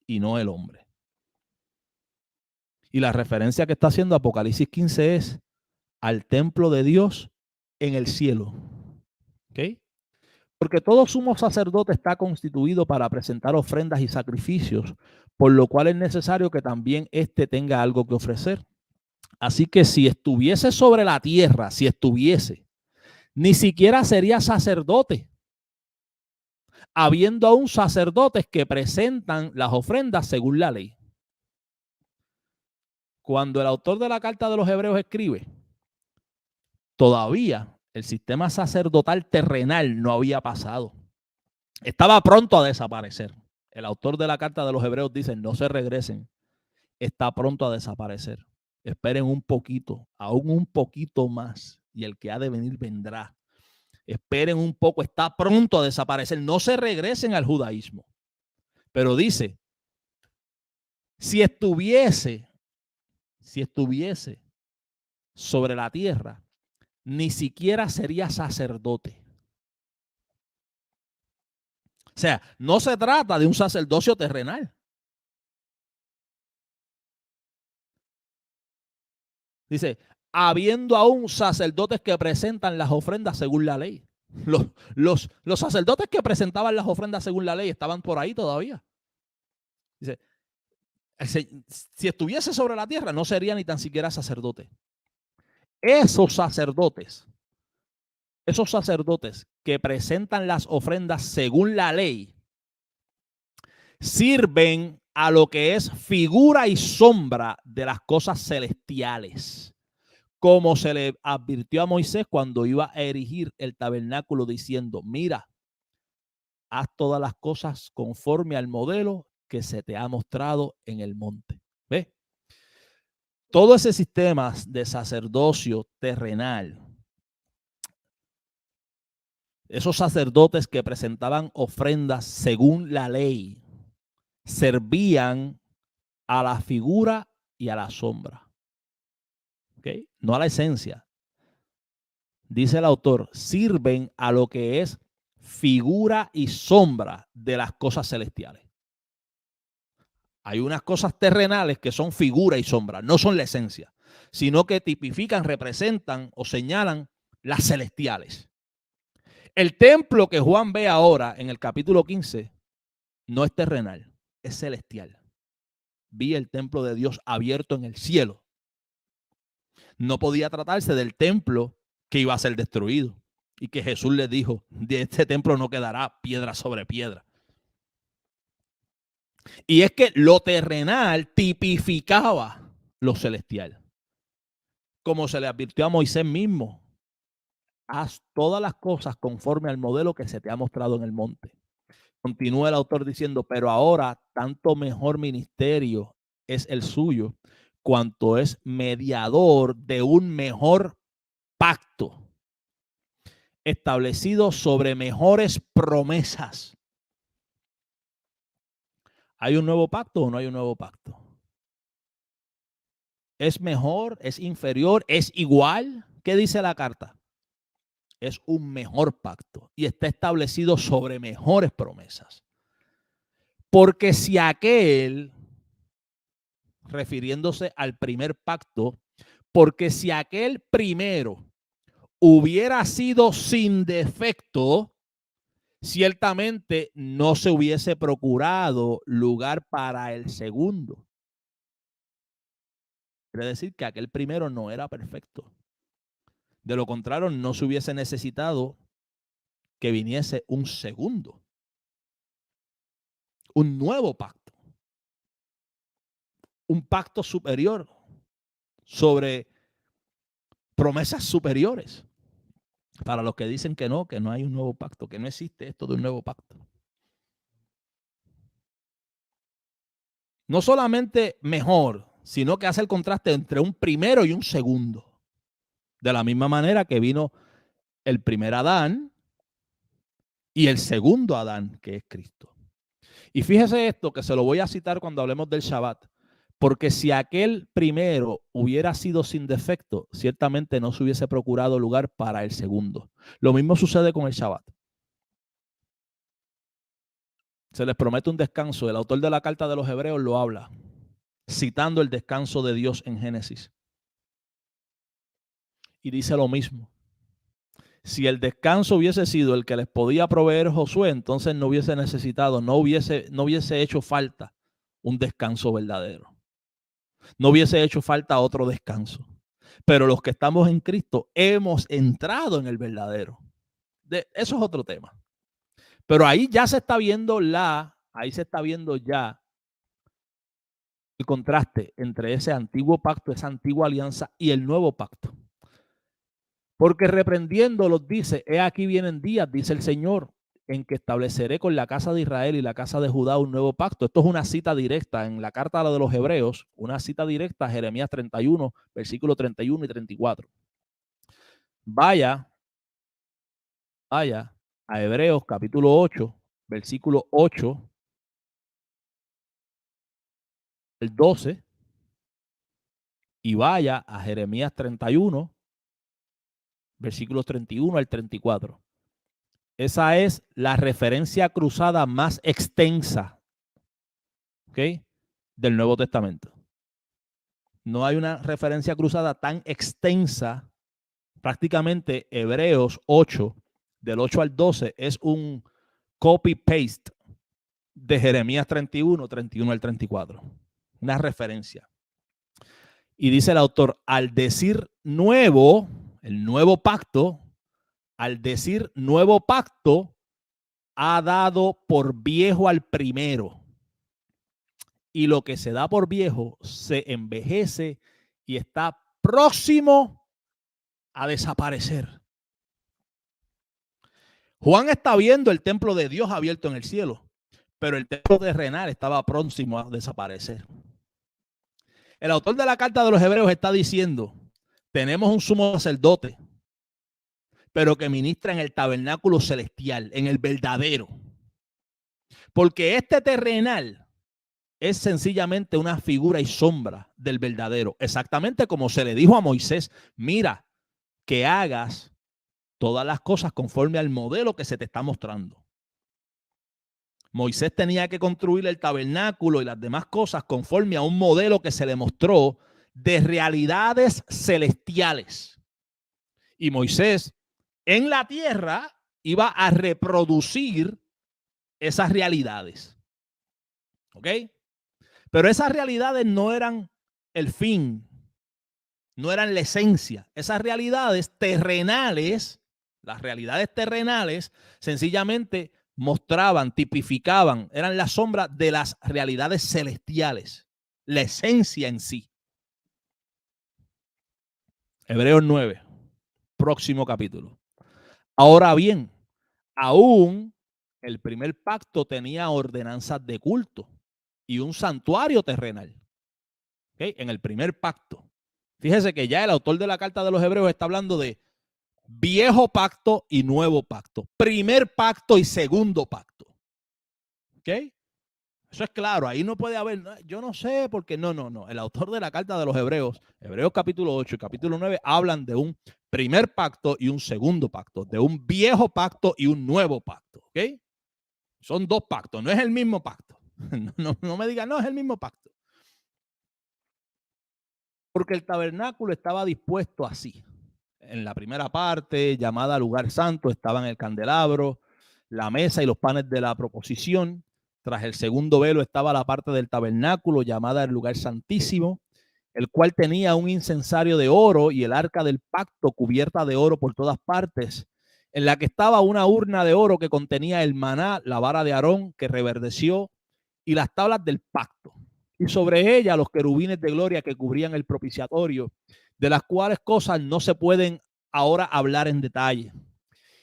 y no el hombre. Y la referencia que está haciendo Apocalipsis 15 es al templo de Dios en el cielo. ¿Ok? Porque todo sumo sacerdote está constituido para presentar ofrendas y sacrificios, por lo cual es necesario que también éste tenga algo que ofrecer. Así que si estuviese sobre la tierra, ni siquiera sería sacerdote, habiendo aún sacerdotes que presentan las ofrendas según la ley. Cuando el autor de la carta de los Hebreos escribe, todavía el sistema sacerdotal terrenal no había pasado. Estaba pronto a desaparecer. El autor de la carta de los Hebreos dice, no se regresen, está pronto a desaparecer. Esperen un poquito, aún un poquito más, y el que ha de venir vendrá. Esperen un poco, está pronto a desaparecer. No se regresen al judaísmo. Pero dice, si estuviese sobre la tierra, ni siquiera sería sacerdote. O sea, no se trata de un sacerdocio terrenal. Dice, habiendo aún sacerdotes que presentan las ofrendas según la ley. Los sacerdotes que presentaban las ofrendas según la ley estaban por ahí todavía. Dice, si estuviese sobre la tierra, no sería ni tan siquiera sacerdote. Esos sacerdotes que presentan las ofrendas según la ley, sirven a lo que es figura y sombra de las cosas celestiales, como se le advirtió a Moisés cuando iba a erigir el tabernáculo diciendo, mira, haz todas las cosas conforme al modelo que se te ha mostrado en el monte. ¿Ves? Todo ese sistema de sacerdocio terrenal, esos sacerdotes que presentaban ofrendas según la ley, servían a la figura y a la sombra. ¿Okay? No a la esencia. Dice el autor, sirven a lo que es figura y sombra de las cosas celestiales. Hay unas cosas terrenales que son figura y sombra, no son la esencia, sino que tipifican, representan o señalan las celestiales. El templo que Juan ve ahora en el capítulo 15 no es terrenal, es celestial. Vi el templo de Dios abierto en el cielo. No podía tratarse del templo que iba a ser destruido y que Jesús le dijo, de este templo no quedará piedra sobre piedra. Y es que lo terrenal tipificaba lo celestial. Como se le advirtió a Moisés mismo, haz todas las cosas conforme al modelo que se te ha mostrado en el monte. Continúa el autor diciendo, pero ahora tanto mejor ministerio es el suyo, cuanto es mediador de un mejor pacto, establecido sobre mejores promesas. ¿Hay un nuevo pacto o no hay un nuevo pacto? ¿Es mejor? ¿Es inferior? ¿Es igual? ¿Qué dice la carta? Es un mejor pacto y está establecido sobre mejores promesas. Porque si aquel, refiriéndose al primer pacto, porque si aquel primero hubiera sido sin defecto, ciertamente no se hubiese procurado lugar para el segundo. Quiere decir que aquel primero no era perfecto. De lo contrario, no se hubiese necesitado que viniese un segundo, un nuevo pacto, un pacto superior sobre promesas superiores. Para los que dicen que no hay un nuevo pacto, que no existe esto de un nuevo pacto. No solamente mejor, sino que hace el contraste entre un primero y un segundo. De la misma manera que vino el primer Adán y el segundo Adán, que es Cristo. Y fíjese esto, que se lo voy a citar cuando hablemos del Shabbat. Porque si aquel primero hubiera sido sin defecto, ciertamente no se hubiese procurado lugar para el segundo. Lo mismo sucede con el Shabbat. Se les promete un descanso. El autor de la carta de los Hebreos lo habla, citando el descanso de Dios en Génesis. Y dice lo mismo. Si el descanso hubiese sido el que les podía proveer Josué, entonces no hubiese necesitado, no hubiese hecho falta un descanso verdadero. No hubiese hecho falta otro descanso. Pero los que estamos en Cristo hemos entrado en el verdadero. Eso es otro tema. Pero ahí ya se está viendo ahí se está viendo ya el contraste entre ese antiguo pacto, esa antigua alianza y el nuevo pacto. Porque reprendiéndolos dice, he aquí vienen días, dice el Señor, en que estableceré con la casa de Israel y la casa de Judá un nuevo pacto. Esto es una cita directa en la carta de los Hebreos, una cita directa a Jeremías 31, versículos 31 y 34. Vaya a Hebreos capítulo 8, versículo 8 al 12, y vaya a Jeremías 31, versículos 31 al 34. Esa es la referencia cruzada más extensa, ¿ok?, del Nuevo Testamento. No hay una referencia cruzada tan extensa. Prácticamente Hebreos 8, del 8 al 12, es un copy-paste de Jeremías 31, 31 al 34. Una referencia. Y dice el autor, al decir nuevo, el nuevo pacto, al decir nuevo pacto, ha dado por viejo al primero. Y lo que se da por viejo se envejece y está próximo a desaparecer. Juan está viendo el templo de Dios abierto en el cielo, pero el templo terrenal estaba próximo a desaparecer. El autor de la carta de los Hebreos está diciendo, tenemos un sumo sacerdote, pero que ministra en el tabernáculo celestial, en el verdadero. Porque este terrenal es sencillamente una figura y sombra del verdadero. Exactamente como se le dijo a Moisés, mira, que hagas todas las cosas conforme al modelo que se te está mostrando. Moisés tenía que construir el tabernáculo y las demás cosas conforme a un modelo que se le mostró de realidades celestiales. Y Moisés en la tierra iba a reproducir esas realidades. ¿Ok? Pero esas realidades no eran el fin, no eran la esencia. Esas realidades terrenales, las realidades terrenales, sencillamente mostraban, tipificaban, eran la sombra de las realidades celestiales, la esencia en sí. Hebreos 9, próximo capítulo. Ahora bien, aún el primer pacto tenía ordenanzas de culto y un santuario terrenal. ¿Okay? En el primer pacto. Fíjese que ya el autor de la carta de los Hebreos está hablando de viejo pacto y nuevo pacto. Primer pacto y segundo pacto. ¿Ok? Eso es claro. Ahí no puede haber, yo no sé, porque no. El autor de la carta de los Hebreos, Hebreos capítulo 8 y capítulo 9, hablan de un primer pacto y un segundo pacto, de un viejo pacto y un nuevo pacto. ¿Ok? Son dos pactos, no es el mismo pacto. No me digan, no es el mismo pacto. Porque el tabernáculo estaba dispuesto así. En la primera parte, llamada lugar santo, estaban el candelabro, la mesa y los panes de la proposición. Tras el segundo velo estaba la parte del tabernáculo, llamada el lugar santísimo, el cual tenía un incensario de oro y el arca del pacto cubierta de oro por todas partes, en la que estaba una urna de oro que contenía el maná, la vara de Aarón que reverdeció y las tablas del pacto. Y sobre ella los querubines de gloria que cubrían el propiciatorio, de las cuales cosas no se pueden ahora hablar en detalle.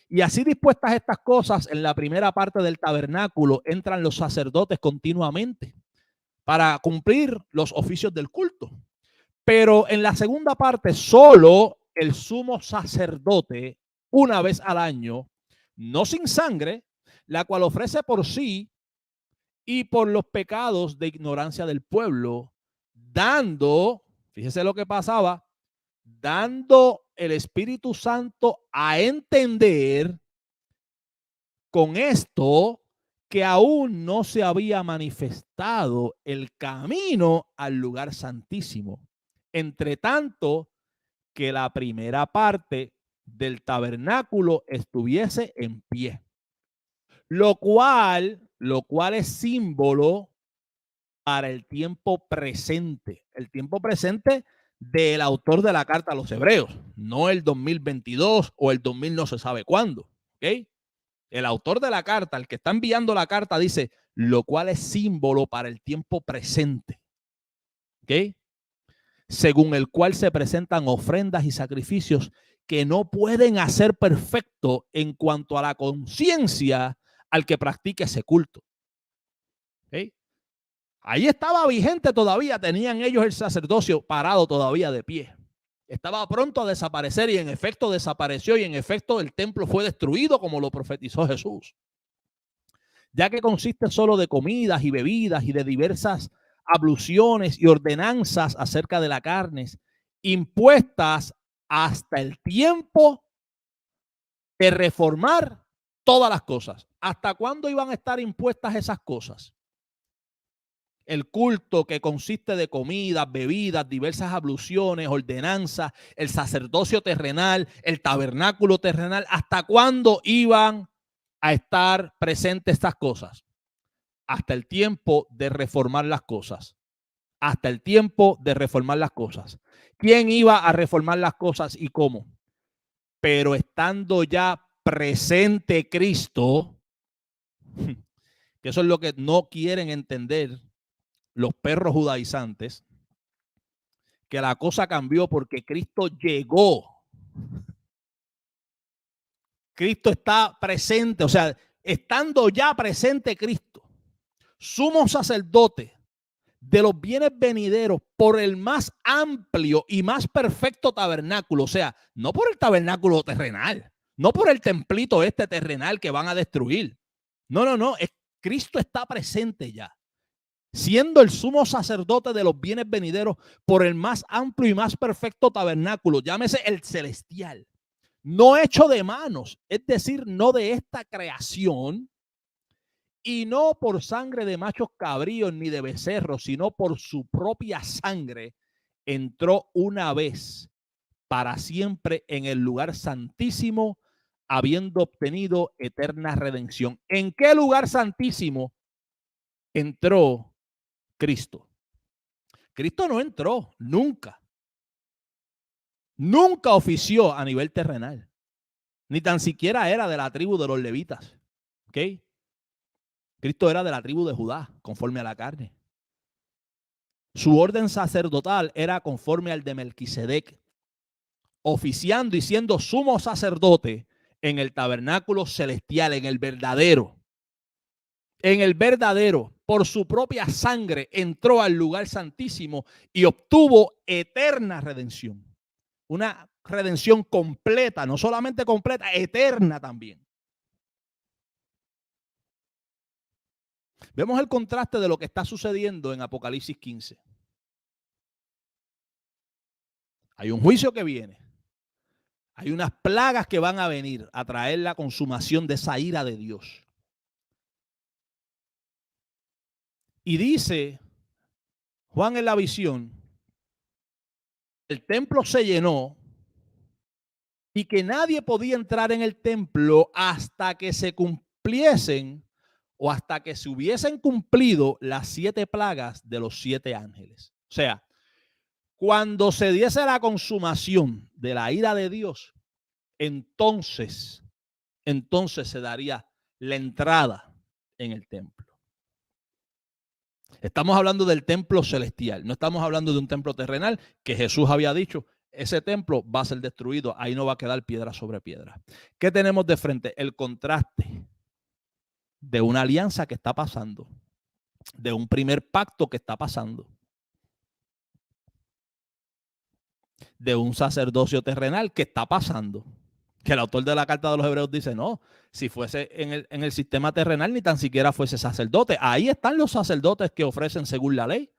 Y así dispuestas estas cosas, en la primera parte del tabernáculo entran los sacerdotes continuamente para cumplir los oficios del culto. Pero en la segunda parte, solo el sumo sacerdote, una vez al año, no sin sangre, la cual ofrece por sí y por los pecados de ignorancia del pueblo, dando, fíjese lo que pasaba, dando el Espíritu Santo a entender con esto que aún no se había manifestado el camino al lugar santísimo. Entre tanto, que la primera parte del tabernáculo estuviese en pie. Lo cual es símbolo para el tiempo presente. El tiempo presente del autor de la carta a los Hebreos, no el 2022 o el 2000 no se sabe cuándo. ¿Ok? El autor de la carta, el que está enviando la carta, dice, lo cual es símbolo para el tiempo presente. ¿Ok? Según el cual se presentan ofrendas y sacrificios que no pueden hacer perfecto en cuanto a la conciencia al que practique ese culto. ¿Okay? Ahí estaba vigente todavía, tenían ellos el sacerdocio parado todavía de pie. Estaba pronto a desaparecer y en efecto desapareció y en efecto el templo fue destruido como lo profetizó Jesús. Ya que consiste solo de comidas y bebidas y de diversas abluciones y ordenanzas acerca de la carne, impuestas hasta el tiempo de reformar todas las cosas. ¿Hasta cuándo iban a estar impuestas esas cosas? El culto que consiste de comidas, bebidas, diversas abluciones, ordenanzas, el sacerdocio terrenal, el tabernáculo terrenal, ¿hasta cuándo iban a estar presentes estas cosas? Hasta el tiempo de reformar las cosas. Hasta el tiempo de reformar las cosas. ¿Quién iba a reformar las cosas y cómo? Pero estando ya presente Cristo, que eso es lo que no quieren entender los perros judaizantes, que la cosa cambió porque Cristo llegó. Cristo está presente, o sea, estando ya presente Cristo, sumo sacerdote de los bienes venideros por el más amplio y más perfecto tabernáculo, o sea, no por el tabernáculo terrenal, no por el templito este terrenal que van a destruir. No, Cristo está presente ya, siendo el sumo sacerdote de los bienes venideros por el más amplio y más perfecto tabernáculo, llámese el celestial, no hecho de manos, es decir, no de esta creación, y no por sangre de machos cabríos ni de becerros, sino por su propia sangre, entró una vez para siempre en el lugar santísimo, habiendo obtenido eterna redención. ¿En qué lugar santísimo entró Cristo? Cristo no entró nunca. Nunca ofició a nivel terrenal. Ni tan siquiera era de la tribu de los levitas. ¿Ok? Cristo era de la tribu de Judá, conforme a la carne. Su orden sacerdotal era conforme al de Melquisedec, oficiando y siendo sumo sacerdote en el tabernáculo celestial, en el verdadero. En el verdadero, por su propia sangre, entró al lugar santísimo y obtuvo eterna redención. Una redención completa, no solamente completa, eterna también. Vemos el contraste de lo que está sucediendo en Apocalipsis 15. Hay un juicio que viene. Hay unas plagas que van a venir a traer la consumación de esa ira de Dios. Y dice Juan en la visión, el templo se llenó y que nadie podía entrar en el templo hasta que se cumpliesen o hasta que se hubiesen cumplido las 7 plagas de los 7 ángeles. O sea, cuando se diese la consumación de la ira de Dios, entonces se daría la entrada en el templo. Estamos hablando del templo celestial, no estamos hablando de un templo terrenal que Jesús había dicho, ese templo va a ser destruido, ahí no va a quedar piedra sobre piedra. ¿Qué tenemos de frente? El contraste de una alianza que está pasando, de un primer pacto que está pasando, de un sacerdocio terrenal que está pasando. Que el autor de la carta de los Hebreos dice, no, si fuese en el sistema terrenal ni tan siquiera fuese sacerdote. Ahí están los sacerdotes que ofrecen según la ley.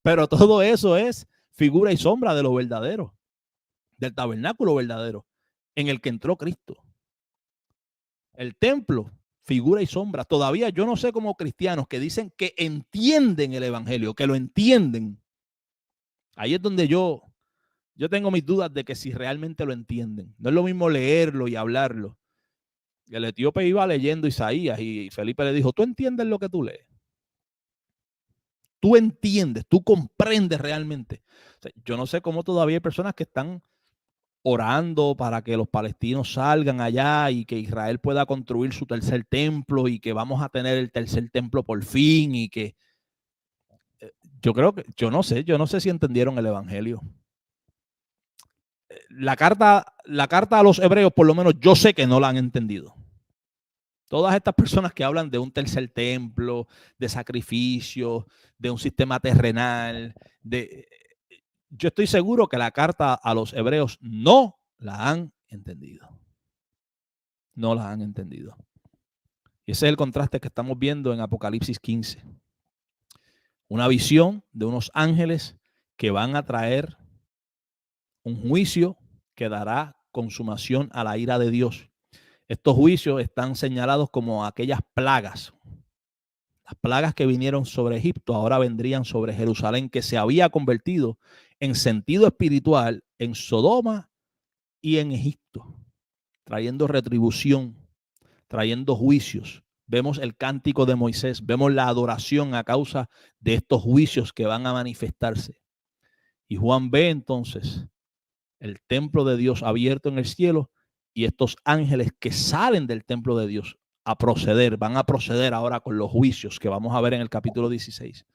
Pero todo eso es figura y sombra de lo verdadero, del tabernáculo verdadero, en el que entró Cristo. El templo, figura y sombra. Todavía yo no sé cómo cristianos que dicen que entienden el evangelio, que lo entienden. Ahí es donde yo tengo mis dudas de que si realmente lo entienden. No es lo mismo leerlo y hablarlo. El etíope iba leyendo Isaías y Felipe le dijo, ¿tú entiendes lo que tú lees? Tú entiendes, tú comprendes realmente. O sea, yo no sé cómo todavía hay personas que están orando para que los palestinos salgan allá y que Israel pueda construir su tercer templo y que vamos a tener el tercer templo por fin y que yo no sé si entendieron el evangelio. La carta a los hebreos, por lo menos yo sé que no la han entendido. Todas estas personas que hablan de un tercer templo, de sacrificio, de un sistema terrenal, yo estoy seguro que la carta a los hebreos no la han entendido. No la han entendido. Y ese es el contraste que estamos viendo en Apocalipsis 15. Una visión de unos ángeles que van a traer un juicio que dará consumación a la ira de Dios. Estos juicios están señalados como aquellas plagas. Las plagas que vinieron sobre Egipto ahora vendrían sobre Jerusalén, que se había convertido en sentido espiritual en Sodoma y en Egipto, trayendo retribución, trayendo juicios. Vemos el cántico de Moisés, vemos la adoración a causa de estos juicios que van a manifestarse. Y Juan ve entonces el templo de Dios abierto en el cielo y estos ángeles que salen del templo de Dios van a proceder ahora con los juicios que vamos a ver en el capítulo 16.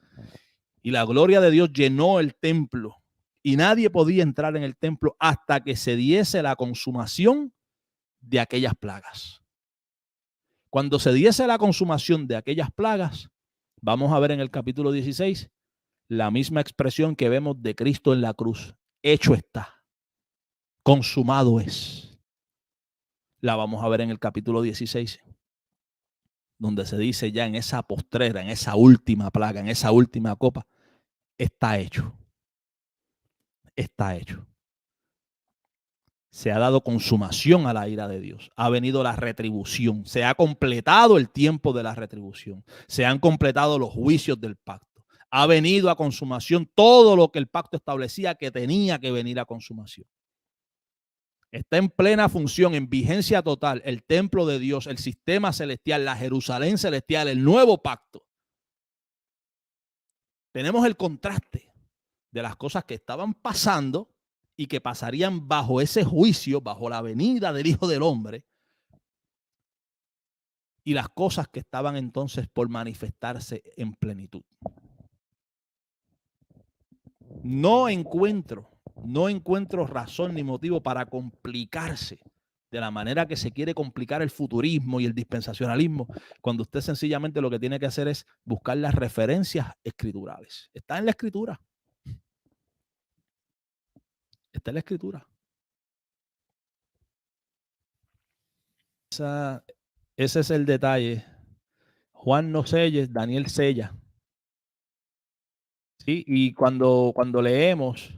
Y la gloria de Dios llenó el templo y nadie podía entrar en el templo hasta que se diese la consumación de aquellas plagas. Cuando se diese la consumación de aquellas plagas, vamos a ver en el capítulo 16 la misma expresión que vemos de Cristo en la cruz. Hecho está. Consumado es. La vamos a ver en el capítulo 16, donde se dice ya en esa postrera, en esa última plaga, en esa última copa, está hecho. Está hecho. Se ha dado consumación a la ira de Dios. Ha venido la retribución. Se ha completado el tiempo de la retribución. Se han completado los juicios del pacto. Ha venido a consumación todo lo que el pacto establecía que tenía que venir a consumación. Está en plena función, en vigencia total, el templo de Dios, el sistema celestial, la Jerusalén celestial, el nuevo pacto. Tenemos el contraste de las cosas que estaban pasando y que pasarían bajo ese juicio, bajo la venida del Hijo del Hombre, y las cosas que estaban entonces por manifestarse en plenitud. No encuentro razón ni motivo para complicarse de la manera que se quiere complicar el futurismo y el dispensacionalismo, cuando usted sencillamente lo que tiene que hacer es buscar las referencias escriturales. Está en la escritura. Está en la escritura. Ese es el detalle. Juan no selles, Daniel sella. ¿Sí? Y cuando leemos,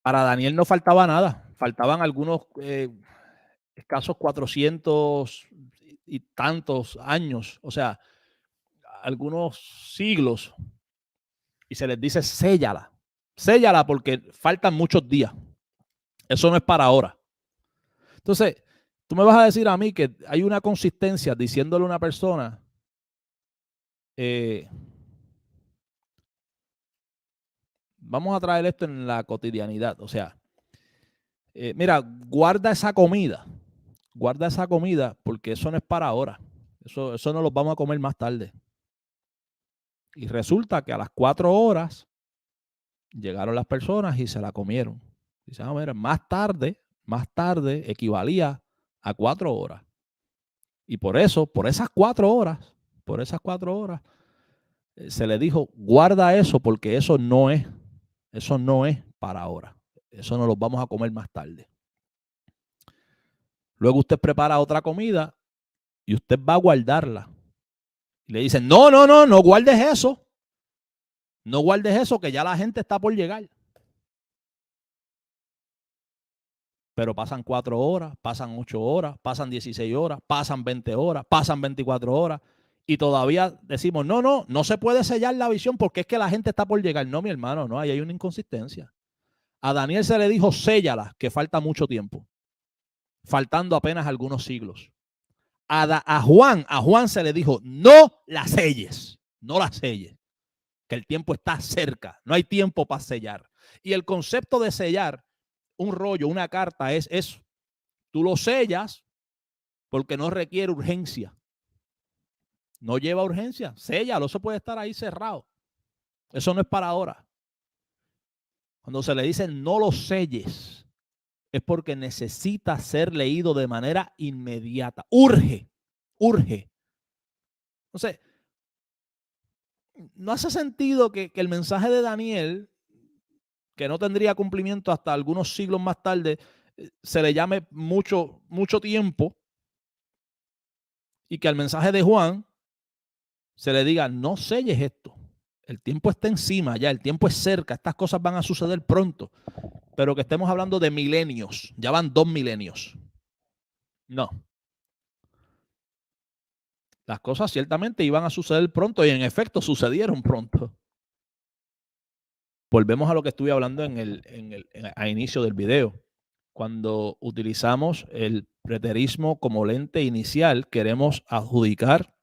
para Daniel no faltaba nada. Faltaban algunos escasos 400 y tantos años, o sea, algunos siglos. Y se les dice, séllala. Séllala porque faltan muchos días. Eso no es para ahora. Entonces, tú me vas a decir a mí que hay una consistencia diciéndole a una persona, vamos a traer esto en la cotidianidad. O sea, mira, guarda esa comida porque eso no es para ahora. Eso no lo vamos a comer más tarde. Y resulta que a las 4 horas llegaron las personas y se la comieron. Dice, mira, más tarde equivalía a 4 horas. Y por esas 4 horas, se le dijo, guarda eso porque eso no es para ahora. Eso no lo vamos a comer más tarde. Luego usted prepara otra comida y usted va a guardarla. Y le dicen, no guardes eso. No guardes eso que ya la gente está por llegar. Pero pasan 4 horas, pasan 8 horas, pasan 16 horas, pasan 20 horas, pasan 24 horas. Y todavía decimos, no se puede sellar la visión porque es que la gente está por llegar. No, mi hermano, no, ahí hay una inconsistencia. A Daniel se le dijo, séllala, que falta mucho tiempo. Faltando apenas algunos siglos. A Juan se le dijo, no la selles, que el tiempo está cerca, no hay tiempo para sellar. Y el concepto de sellar un rollo, una carta, es eso. Tú lo sellas porque no requiere urgencia. No lleva urgencia. Séllalo, eso puede estar ahí cerrado. Eso no es para ahora. Cuando se le dice no lo selles, es porque necesita ser leído de manera inmediata. Urge. Entonces, no hace sentido que el mensaje de Daniel, que no tendría cumplimiento hasta algunos siglos más tarde, se le llame mucho tiempo, y que al mensaje de Juan se le diga no selles esto. El tiempo está encima ya, el tiempo es cerca, estas cosas van a suceder pronto, pero que estemos hablando de milenios, ya van 2 milenios. No. Las cosas ciertamente iban a suceder pronto y en efecto sucedieron pronto. Volvemos a lo que estuve hablando a inicio del video. Cuando utilizamos el preterismo como lente inicial, queremos adjudicar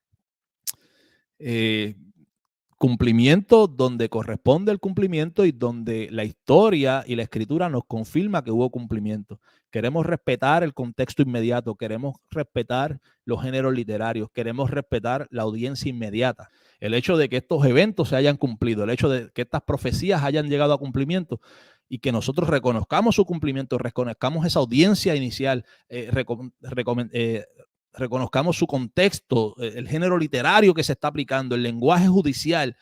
cumplimiento donde corresponde el cumplimiento y donde la historia y la escritura nos confirma que hubo cumplimiento. Queremos respetar el contexto inmediato, queremos respetar los géneros literarios, queremos respetar la audiencia inmediata. El hecho de que estos eventos se hayan cumplido, el hecho de que estas profecías hayan llegado a cumplimiento y que nosotros reconozcamos su cumplimiento, reconozcamos esa audiencia inicial, reconozcamos su contexto, el género literario que se está aplicando, el lenguaje judicial,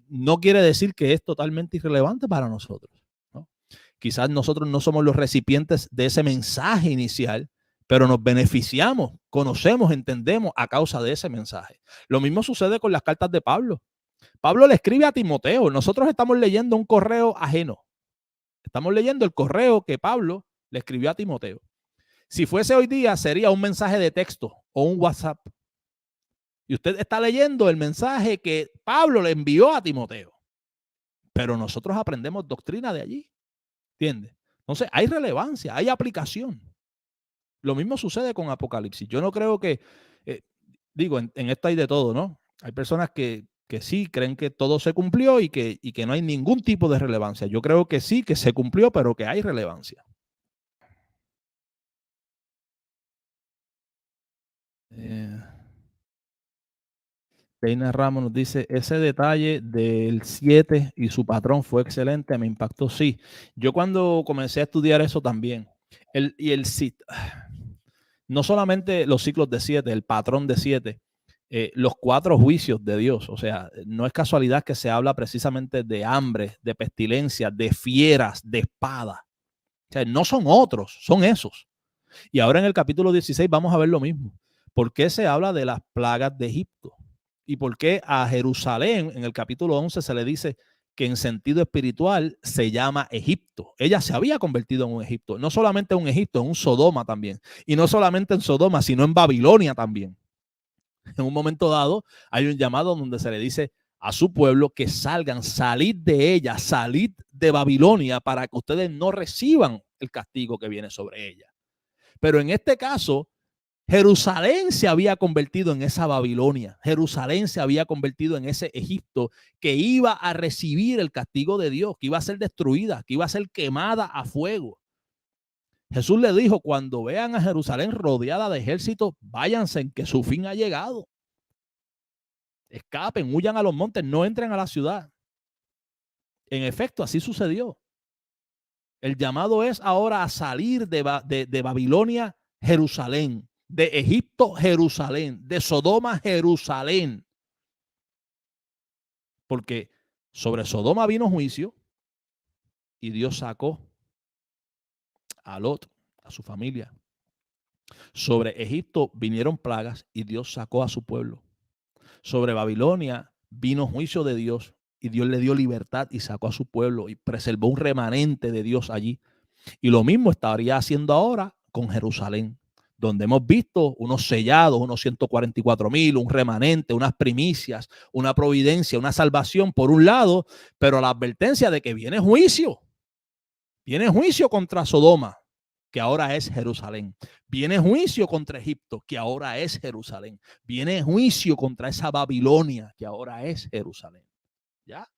no quiere decir que es totalmente irrelevante para nosotros, ¿no? Quizás nosotros no somos los recipientes de ese mensaje inicial, pero nos beneficiamos, conocemos, entendemos a causa de ese mensaje. Lo mismo sucede con las cartas de Pablo. Pablo le escribe a Timoteo. Nosotros estamos leyendo un correo ajeno. Estamos leyendo el correo que Pablo le escribió a Timoteo. Si fuese hoy día, sería un mensaje de texto o un WhatsApp. Y usted está leyendo el mensaje que Pablo le envió a Timoteo. Pero nosotros aprendemos doctrina de allí. ¿Entiendes? Entonces, hay relevancia, hay aplicación. Lo mismo sucede con Apocalipsis. Yo no creo que, en esto hay de todo, ¿no? Hay personas que sí creen que todo se cumplió y que no hay ningún tipo de relevancia. Yo creo que sí, que se cumplió, pero que hay relevancia. Reina Ramos nos dice, ese detalle del 7 y su patrón fue excelente, me impactó. Sí, yo cuando comencé a estudiar eso también, no solamente los ciclos de 7, el patrón de 7, los 4 juicios de Dios. O sea, no es casualidad que se habla precisamente de hambre, de pestilencia, de fieras, de espada. O sea, no son otros, son esos. Y ahora en el capítulo 16 vamos a ver lo mismo. ¿Por qué se habla de las plagas de Egipto? ¿Y por qué a Jerusalén en el capítulo 11 se le dice que en sentido espiritual se llama Egipto? Ella se había convertido en un Egipto, no solamente en un Egipto, en un Sodoma también. Y no solamente en Sodoma, sino en Babilonia también. En un momento dado hay un llamado donde se le dice a su pueblo que salgan, salid de ella, salid de Babilonia para que ustedes no reciban el castigo que viene sobre ella. Pero en este caso, Jerusalén se había convertido en esa Babilonia. Jerusalén se había convertido en ese Egipto que iba a recibir el castigo de Dios, que iba a ser destruida, que iba a ser quemada a fuego. Jesús le dijo, cuando vean a Jerusalén rodeada de ejércitos, váyanse en que su fin ha llegado. Escapen, huyan a los montes, no entren a la ciudad. En efecto, así sucedió. El llamado es ahora a salir de Babilonia, Jerusalén. De Egipto, Jerusalén, de Sodoma, Jerusalén. Porque sobre Sodoma vino juicio y Dios sacó a Lot, a su familia. Sobre Egipto vinieron plagas y Dios sacó a su pueblo. Sobre Babilonia vino juicio de Dios y Dios le dio libertad y sacó a su pueblo y preservó un remanente de Dios allí. Y lo mismo estaría haciendo ahora con Jerusalén, donde hemos visto unos sellados, unos 144,000, un remanente, unas primicias, una providencia, una salvación por un lado, pero la advertencia de que viene juicio contra Sodoma, que ahora es Jerusalén. Viene juicio contra Egipto, que ahora es Jerusalén. Viene juicio contra esa Babilonia, que ahora es Jerusalén. ¿Ya?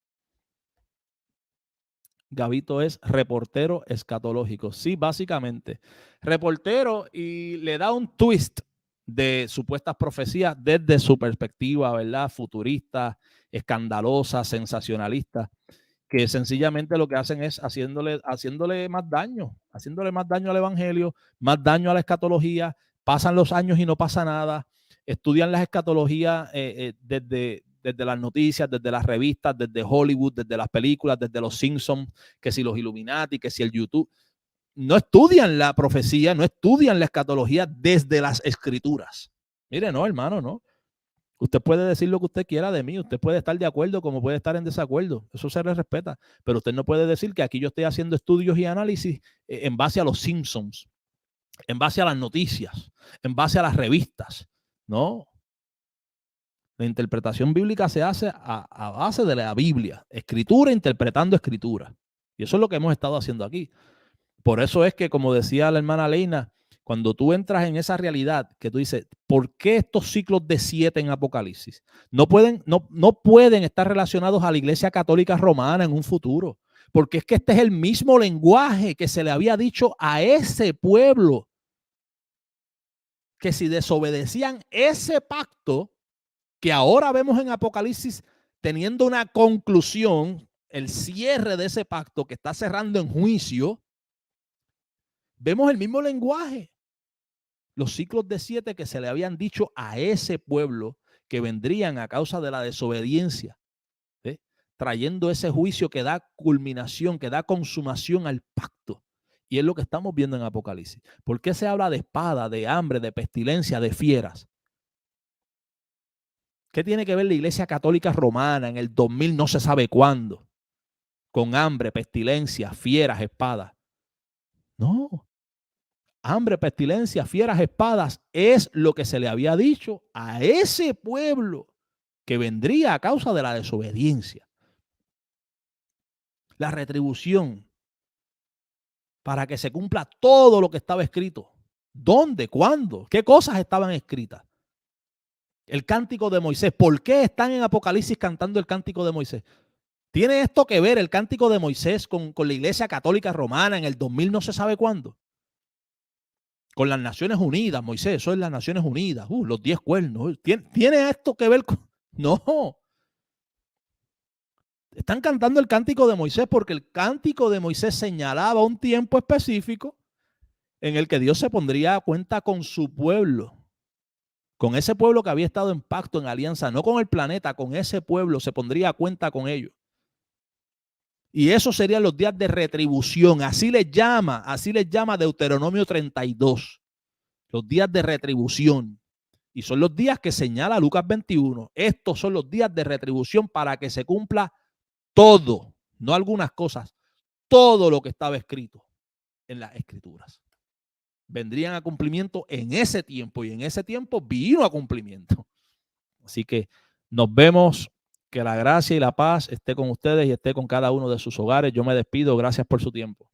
Gabito es reportero escatológico. Sí, básicamente. Reportero y le da un twist de supuestas profecías desde su perspectiva, ¿verdad? Futurista, escandalosa, sensacionalista, que sencillamente lo que hacen es haciéndole más daño al evangelio, más daño a la escatología. Pasan los años y no pasa nada. Estudian las escatologías desde las noticias, desde las revistas, desde Hollywood, desde las películas, desde los Simpsons, que si los Illuminati, que si el YouTube. No estudian la profecía, no estudian la escatología desde las escrituras. Mire, no, hermano, no. Usted puede decir lo que usted quiera de mí, usted puede estar de acuerdo como puede estar en desacuerdo, eso se le respeta, pero usted no puede decir que aquí yo estoy haciendo estudios y análisis en base a los Simpsons, en base a las noticias, en base a las revistas. No, la interpretación bíblica se hace a base de la Biblia, escritura interpretando escritura. Y eso es lo que hemos estado haciendo aquí. Por eso es que, como decía la hermana Leina, cuando tú entras en esa realidad que tú dices, ¿por qué estos ciclos de 7 en Apocalipsis? No pueden estar relacionados a la Iglesia Católica Romana en un futuro, porque es que este es el mismo lenguaje que se le había dicho a ese pueblo, que si desobedecían ese pacto, que ahora vemos en Apocalipsis teniendo una conclusión, el cierre de ese pacto que está cerrando en juicio, vemos el mismo lenguaje. Los ciclos de 7 que se le habían dicho a ese pueblo que vendrían a causa de la desobediencia, trayendo ese juicio que da culminación, que da consumación al pacto. Y es lo que estamos viendo en Apocalipsis. ¿Por qué se habla de espada, de hambre, de pestilencia, de fieras? ¿Qué tiene que ver la Iglesia Católica Romana en el 2000 no se sabe cuándo? Con hambre, pestilencia, fieras, espadas. No. Hambre, pestilencia, fieras, espadas, es lo que se le había dicho a ese pueblo que vendría a causa de la desobediencia. La retribución para que se cumpla todo lo que estaba escrito. ¿Dónde? ¿Cuándo? ¿Qué cosas estaban escritas? El cántico de Moisés. ¿Por qué están en Apocalipsis cantando el cántico de Moisés? ¿Tiene esto que ver el cántico de Moisés con la Iglesia Católica Romana en el 2000 no se sabe cuándo? Con las Naciones Unidas, Moisés, eso es las Naciones Unidas, los 10 cuernos. ¿Tiene esto que ver con...? No. Están cantando el cántico de Moisés porque el cántico de Moisés señalaba un tiempo específico en el que Dios se pondría a cuenta con su pueblo, con ese pueblo que había estado en pacto, en alianza, no con el planeta, con ese pueblo, se pondría a cuenta con ellos. Y esos serían los días de retribución, así les llama Deuteronomio 32, los días de retribución. Y son los días que señala Lucas 21. Estos son los días de retribución para que se cumpla todo, no algunas cosas, todo lo que estaba escrito en las escrituras. Vendrían a cumplimiento en ese tiempo y en ese tiempo vino a cumplimiento. Así que nos vemos, que la gracia y la paz esté con ustedes y esté con cada uno de sus hogares. Yo me despido, gracias por su tiempo.